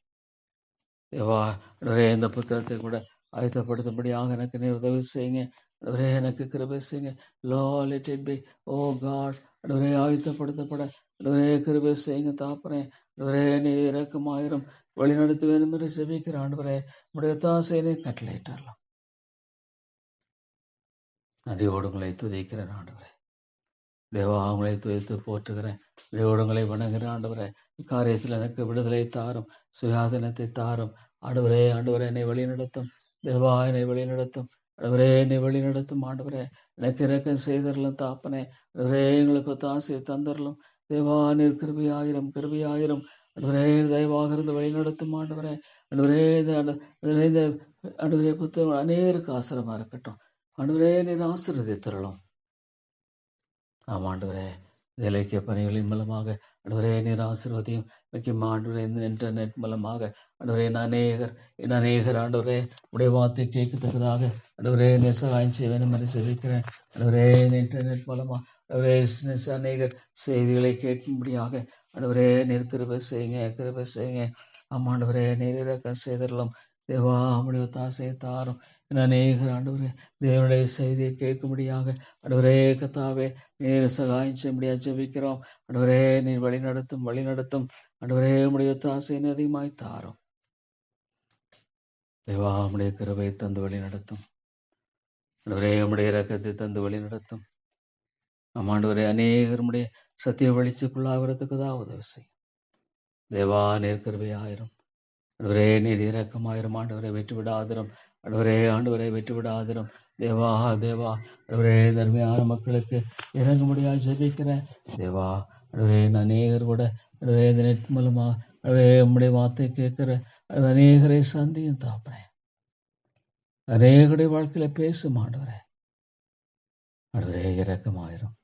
தேவா ஆண்டவரே இந்த புத்தகத்தை கூட ஆயத்தப்படுத்தும்படியாக எனக்கு நீர் உதவி செய்யுங்க. ஆண்டவரே எனக்கு கிருபை செய்யுங்க. Lord, let it be, oh God, ஆண்டவரே ஆயத்தப்படுத்தப்பட ஆண்டவரே கிருபை செய்யுங்க தாப்பனே. ஆண்டவரே நீ இரக்கமாயிரும், வழி நடத்த வேண்டும் என்று ஜெபிக்கிற ஆண்டவரே உடைய தாசையை கட்டளையிட்டாரலாம். நன்றியோடு உங்களை துதிக்கிறேன் ஆண்டவரே. தேவா உங்களை துதித்து போற்றுகிறேன், நன்றியோடு உங்களை வணங்குகிறேன். ஆண்டவரே காரியத்தில் எனக்கு விடுதலை தாரும், சுயாதீனத்தை தாரும். ஆண்டவரே ஆண்டவரே என்னை வழி நடத்தும். தேவா என்னை வழி நடத்தும். ஆண்டவரே என்னை வழி நடத்தும். ஆண்டவரே எனக்கு இரக்கம் செய்தரலும் தாப்பனே. ஆண்டவரே எங்களுக்கு ஒத்தாசை தந்தரலும். தேவா நீர் கிருபையாயிரம் கிருபையாயிரம். ஆண்டவரே தயவாக இருந்து வழி நடத்தும் ஆண்டவரே. ஆண்டவரே இந்த ஆண்டவரே புத்தகம் அநேருக்கு ஆசிரமா இருக்கட்டும். ஆண்டவரே நீர் ஆசீர்வதித்தரலும். ஆமாண்டவரே இலக்கிய பணிகளின் மூலமாக ஆண்டவரே நீர் ஆசீர்வதியும். முக்கியமாக ஆண்டவரே இந்த இன்டர்நெட் மூலமாக ஆண்டவரே அநேகர் ஆண்டவரே உடைய வார்த்தை கேட்கத்தக்கதாக ஆண்டவரே நீர் சகாயம் செய்ய வேண்டும் என்று சொல்லிக்கிறேன். ஆண்டவரே இந்த இன்டர்நெட் மூலமாக ஆண்டவரே அநேகர் செய்திகளை கேட்கும்படியாக ஆண்டவரே நீர் கிருபை செய்யுங்க. ஆமாண்டவரே நீர் இரக்கம் செய்தரலும். தேவா உம்முடைய தாசையை தாரும். அநேகர் ஆண்டவரே தேவனுடைய செய்தியை கேட்கும்படியாக ஆண்டவரே கர்த்தாவே நீர் சகாயம் செய்யும்படியாக ஜெபிக்கிறோம். ஆண்டவரே நீர் வழி நடத்தும் ஆண்டவரே உம்முடைய தாசையை அதிகமாய் தாரும். தேவா உம்முடைய கிருபை தந்து வழி நடத்தும். ஆண்டவரே உம்முடைய இரக்கத்தை தந்து வழி நடத்தும். ஆமாண்டவரே அநேகர் உம்முடைய சத்திய வெளிச்சத்துக்குள்ளாகிறதுக்குதான் உதவி செய்யும். தேவா நீர் கிருபையாயிரும். ஆண்டவரே நீர் இரக்கமாயிரும். ஆண்டவரை வெற்றி விடாதிரும். ஆண்டவரை வெற்றி விடாதிரும். தேவா ஆண்டவரே தர்மையான மக்களுக்கு இறங்க முடியாது ஜெபிக்கிறேன். தேவா ஆண்டவரே அநேகர் கூட ஆண்டவரே இந்த நெட் மூலமா ஆண்டவரே உம்முடைய வார்த்தை கேட்கிற அநேகரை சந்தியும் தாப்பறேன். அநேகருடைய வாழ்க்கையில பேசும் ஆண்டவரே இரக்கமாயிரும்.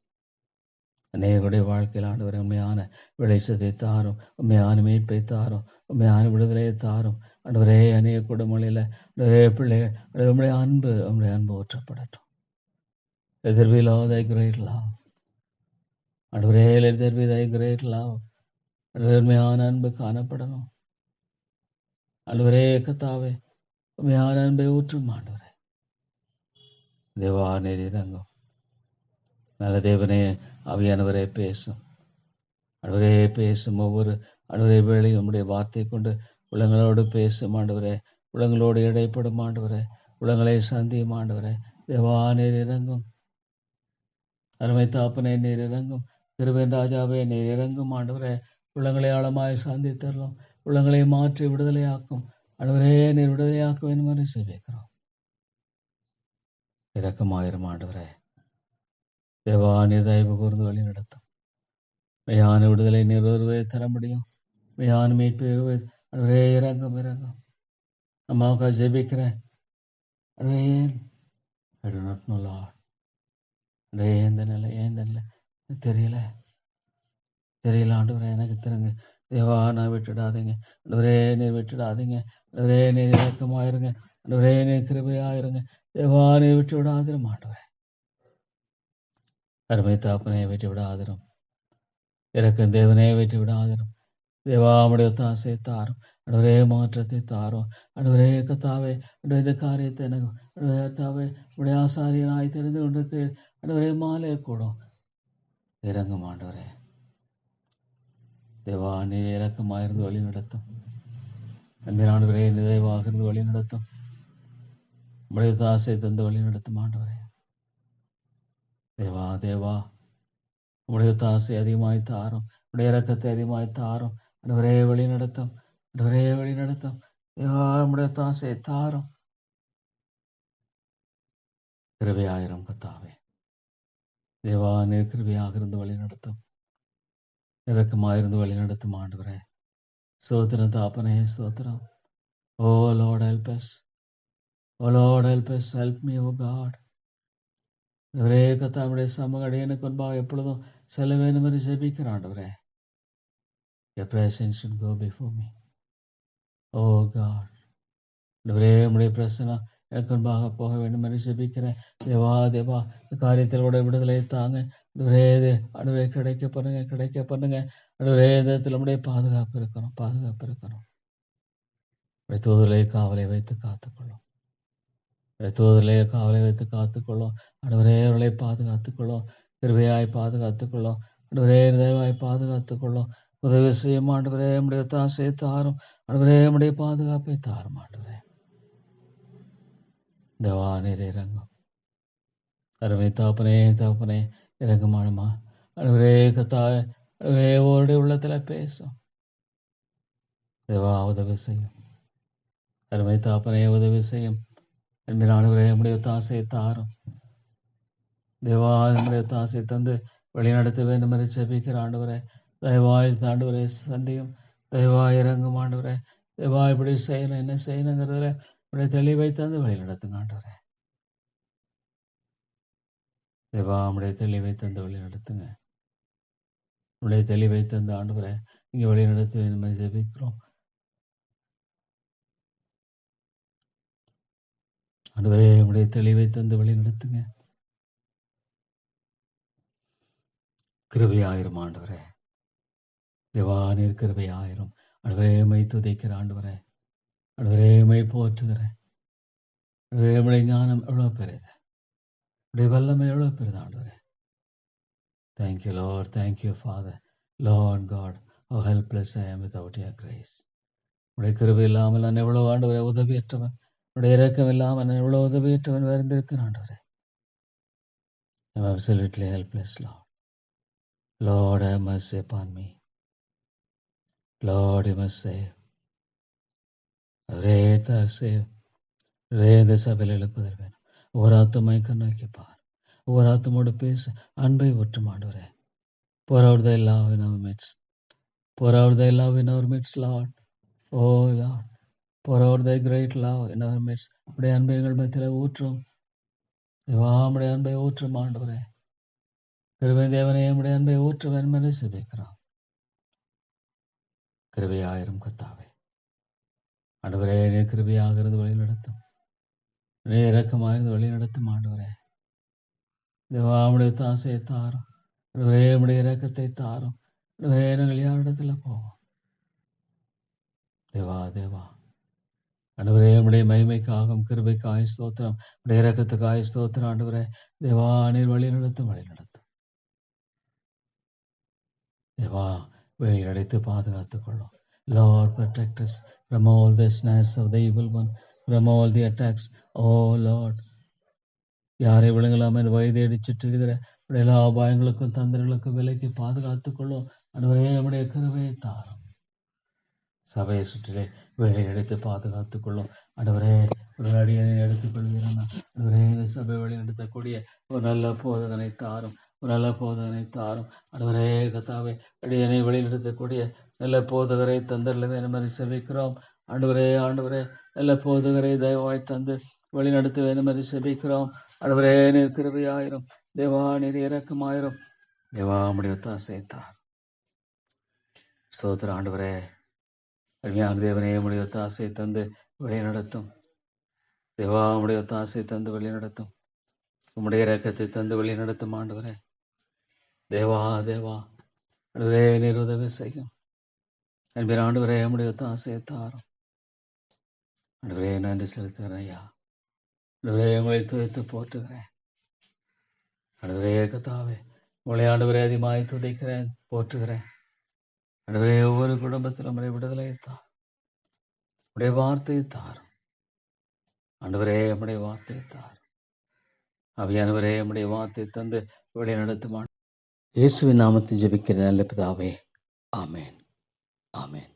அநேகருடைய வாழ்க்கையில் ஆண்டவரே உண்மையான வெளிச்சத்தை தாரும். உண்மையான மீட்பை தாரும். உண்மையான விடுதலையை தாரும். ஆண்டவரே அநேக குடும்பங்களில் ஆண்டவரே பிள்ளைகள் உம்முடைய அன்பு ஊற்றப்படட்டும். There will be thy great love. ஆண்டவரே let there be thy great love. உண்மையான அன்பு காணப்படணும். ஆண்டவரே கர்த்தாவே உண்மையான அன்பை ஊற்றும் ஆண்டவரே. தேவா நீர் இறங்கும். நல்ல தேவனே ஆவியானவரே பேசும். ஆண்டவரே பேசும். ஒவ்வொரு ஆண்டவரே வேளையும் உம்முடைய வார்த்தை கொண்டு உலகளோடு பேசும் ஆண்டவரே. உலகளோடு இடைப்படும் ஆண்டவரே. உலகளை சந்தியும் ஆண்டவரே. தேவா நீர் இறங்கும். அருமை தாப்பனே நீர் இறங்கும். கிருபையின் ராஜாவே நீர் இறங்கும் ஆண்டவரே. உலகளை ஆழமாய் சந்தித்தரலாம். உலகளை மாற்றி விடுதலையாக்கும் ஆண்டவரே. நீர் விடுதலையாக்க வேண்டும் என்று செபிக்கிறோம். இரக்கமாயிரும் ஆண்டவரே. தேவா நீர் தயவு கூர்ந்து வழி நடத்தும். மெய்யான விடுதலை நீர் ஒருவரை தர முடியும். மெய்யான மீட்பு அதுவே இறங்கும். அம்மாவுக்கா ஜெபிக்கிறேன். அதே I do not know Lord. அதே எந்த நிலை தெரியல ஆண்டவரே எனக்கு தருங்க. தேவா நான் விட்டுடாதீங்க. ஆண்டவரே நீர் விட்டுடாதீங்க. ஆண்டவரே நீர் இரக்கமாயிருங்க. ஆண்டவரே நீர் கிருபையாயிருங்க. தேவா நீர் விட்டு விடாதிரும் ஆண்டவரே. அருமை தாப்பனே வெற்றி விடாதிரும். இறக்கும் தேவனே வெற்றி விடாதிரும். தேவா உம்முடைய தாசை தாரும். ஆண்டவரே மாற்றத்தை தாரும். ஆண்டவரே கர்த்தாவே இந்த காரியத்தை எனக்கு கர்த்தாவே உடைய ஆசாரியனாய் தெரிந்து கொண்டிருக்கு. ஆண்டவரே மாலை கூடும் இறங்கும் ஆண்டவரே. தேவா நீர் இறக்கமாயிருந்து வழி நடத்தும். அந்த ஆண்டவரே நிறைவாக இருந்து வழி நடத்தும். உடைய தாசை தந்து வழி நடத்தும் ஆண்டவரே. தேவா உடைய தாசை அதிகமாய் தாரும். உடைய இரக்கத்தை அதிகமாய் தாரும். ஆண்டவரே வழி நடத்தும். தேவா உடைய தாசை தாரும். கிருபையாயிரம் கர்த்தாவே. தேவா நீர் கிருபையாக இருந்து வழி நடத்தும். இரக்கமாயிருந்து வழி நடத்தும் ஆண்டவரே. ஸ்தோத்திரம் தாப்பனே ஸ்தோத்திரம். ஓ Lord help us. Oh Lord help us. Help me, oh God. ஒரே கர்த்தாவுடைய சமூக அடியனுக்கு முன்பாக எப்பொழுதும் செல்ல வேண்டும் என்று ஜெபிக்கிற ஆண்டவரே. Your presence should go before me. Oh God. ஆண்டவரே உம்முடைய பிரசன்னம் எனக்கு முன்பாக போக வேண்டும் என்று ஜெபிக்கிறேன். தேவா இந்த காரியத்தில் கூட விடுதலை தாங்க. ஆண்டவரே கிடைக்க பண்ணுங்க. ஆண்டவரே இந்த நம்முடைய பாதுகாப்பு இருக்கணும். தூதலை காவலை வைத்து காத்துக்கொள்ளும். ஆண்டவரே அவர்களை பாதுகாத்துக்கொள்ளும். கிருபையாய் பாதுகாத்துக்கொள்ளும். ஆண்டவரே தயவாய் பாதுகாத்துக்கொள்ளும். உதவி செய்யும் ஆண்டவரே. நம்முடைய தாசையை தாரும். ஆண்டவரே நம்முடைய பாதுகாப்பை தாரும் ஆண்டவரே. தேவா நீர் இறங்கும். அருமை தாப்பனே இறங்குமானுமா. ஆண்டவரே கர்த்தாவே ஆண்டவரே ஒருடைய உள்ளத்துல பேசும். தேவா உதவி செய்யும். அருமை தாப்பனே உதவி செய்யும். ஆண்டவரே நம்முடைய தாசையை தாரும். தேவா நம்முடைய தாசை தந்து வழிநடத்த வேண்டும் என்று ஜெபிக்கிற ஆண்டவரே, தயவாய் ஆண்டவரே சந்தியும், தயவாய் இறங்கும் ஆண்டவரே, தயவாய் இப்படி செய்யணும் என்ன செய்யணுங்கிறதுல உடைய தெளிவை தந்து வழி நடத்துங்க ஆண்டவரே. தேவா உடைய தெளிவை தந்து வழி நடத்துங்க. உடைய தெளிவை தந்து ஆண்டவரே இங்கே வழி நடத்த வேண்டும் என்று ஜெபிக்கிறோம். ஆண்டவரே உடைய தெளிவை தந்து வழி நடத்துங்க. கிருபையாயிரும் ஆண்டவரே, தேவா நீர் கிருபையாயிரும். ஆண்டவரே மை துதைக்கிற ஆண்டவரே, ஆண்டவரே மை போற்றுகிறேன். ஆண்டவரே உடைய ஞானம் எவ்வளோ பெரியது, உடைய வல்லமை எவ்வளோ பெரியது ஆண்டவரே. Thank you Lord, thank you Father. Lord God, how helpless I am without your grace. உடைய கிருபை இல்லாமல் நான் எவ்வளவு ஆண்டவரே உதவியற்றவன், உடைய இரக்கம் இல்லாமல் நான் எவ்வளவு உதவியற்றவன் வருந்திருக்கிறேன் ஆண்டவரே. I am absolutely helpless, Lord. Lord, have mercy upon me. Lord, you must save. save. இந்த சபையில் எழுப்புதல் வேணும். ஒவ்வொரு ஆத்துமாய் கண்ணோக்கி பார், ஒவ்வொரு ஆத்துமோடு பேச அன்பை ஒற்று ஆண்டவரே. Pour out thy love in our midst. Pour out thy love in our midst, Lord. Oh Lord, pour out thy great love in our midst. உடைய அன்பை எங்கள் மத்தியில் ஊற்றும். தேவாமுடைய அன்பை ஊற்றும் ஆண்டவரே. கிருபை தேவனே உடைய அன்பை ஊற்ற வேண்டும் என்று ஜெபிக்கிறோம். கிருபையாயிரும் கர்த்தாவே. ஆண்டவரே நீர் கிருபையாகிறது வழி நடத்தும், நீ இரக்கமாயிருந்து வழி நடத்தும் ஆண்டவரே. தேவாமுடைய தாசையை தாரும், உடைய இரக்கத்தை தாரும். நாங்கள் யாரிடத்துல போவோம்? தேவா தேவா ஆண்டவரே உடைய மகிமைக்காகவும் கிருபைக்காய் ஸ்தோத்திரம், உடைய இரக்கத்துக்காய் ஸ்தோத்திரம் ஆண்டவரே. தேவா நீர் வழி நடத்தும், வழி நடத்தும். தேவா வழி நடத்தி பாதுகாத்துக் கொள்ளும். Lord, protect us from all the snares of the evil one, from all the attacks. Oh Lord, யாரை விழுங்கலாம் என்று வயதேடி சுற்றுகிற எல்லா அபாயங்களுக்கும் தந்திரங்களுக்கும் விலைக்கு பாதுகாத்துக் கொள்ளும். ஆண்டவரே உடைய கிருபையை தாரும். சபையை சுற்றிலே வேலை எடுத்து பாதுகாத்துக் கொள்ளும். ஆண்டவரே ஒரு அடியனை எடுத்துக் கொள்கிறேன். ஆண்டவரே இந்த சபை வழி நடத்தக்கூடிய ஒரு நல்ல போதகனை தாரும், ஒரு நல்ல போதகனை தாரும். ஆண்டவரே கர்த்தாவே அடியனை வழி நடத்தக்கூடிய நல்ல போதகரை தந்தரல வேணும் என்று செபிக்கிறோம். ஆண்டவரே ஆண்டவரே நல்ல போதகரை தயவாய் தந்து வழி நடத்த வேண்டும் என்று செபிக்கிறோம். ஆண்டவரே நீர் கிருபையாயிரும், தேவா நீர் இரக்கமாயிரும். தேவா உம்முடைய ஒத்தாசையை தார். சோதர ஆண்டவரே அருமையான தேவனே உம்முடைய ஒத்தாசையை தந்து வழி நடத்தும். தேவா உம்முடைய ஒத்தாசையை தந்து வழி நடத்தும். உம்முடைய இரக்கத்தை தந்து வழி நடத்தும் ஆண்டவரே. தேவா தேவா ஆண்டவரே நீர் உதவி செய்யும். அன்பின் ஆண்டவரே உம்முடைய ஒத்தாசையை தாரும். ஆண்டவரே நன்றி செலுத்துகிறேன் ஐயா. ஆண்டவரே உங்களை துதித்து போற்றுகிறேன். ஆண்டவரே கர்த்தாவே உங்களை ஆண்டவரே அதிகமாய் துதிக்கிறேன், போற்றுகிறேன். ஆண்டவரே ஒவ்வொரு குடும்பத்திலும் உடைய விடுதலை தார், உடைய வார்த்தையை தாரும். ஆண்டவரே உடைய வார்த்தையை தாரும். ஆவியானவரே உடைய வார்த்தையை தந்து வழி நடத்தும். இயேசுவின் நாமத்தில் ஜெபிக்கிற நல்ல பிதாவே, ஆமென், ஆமென்.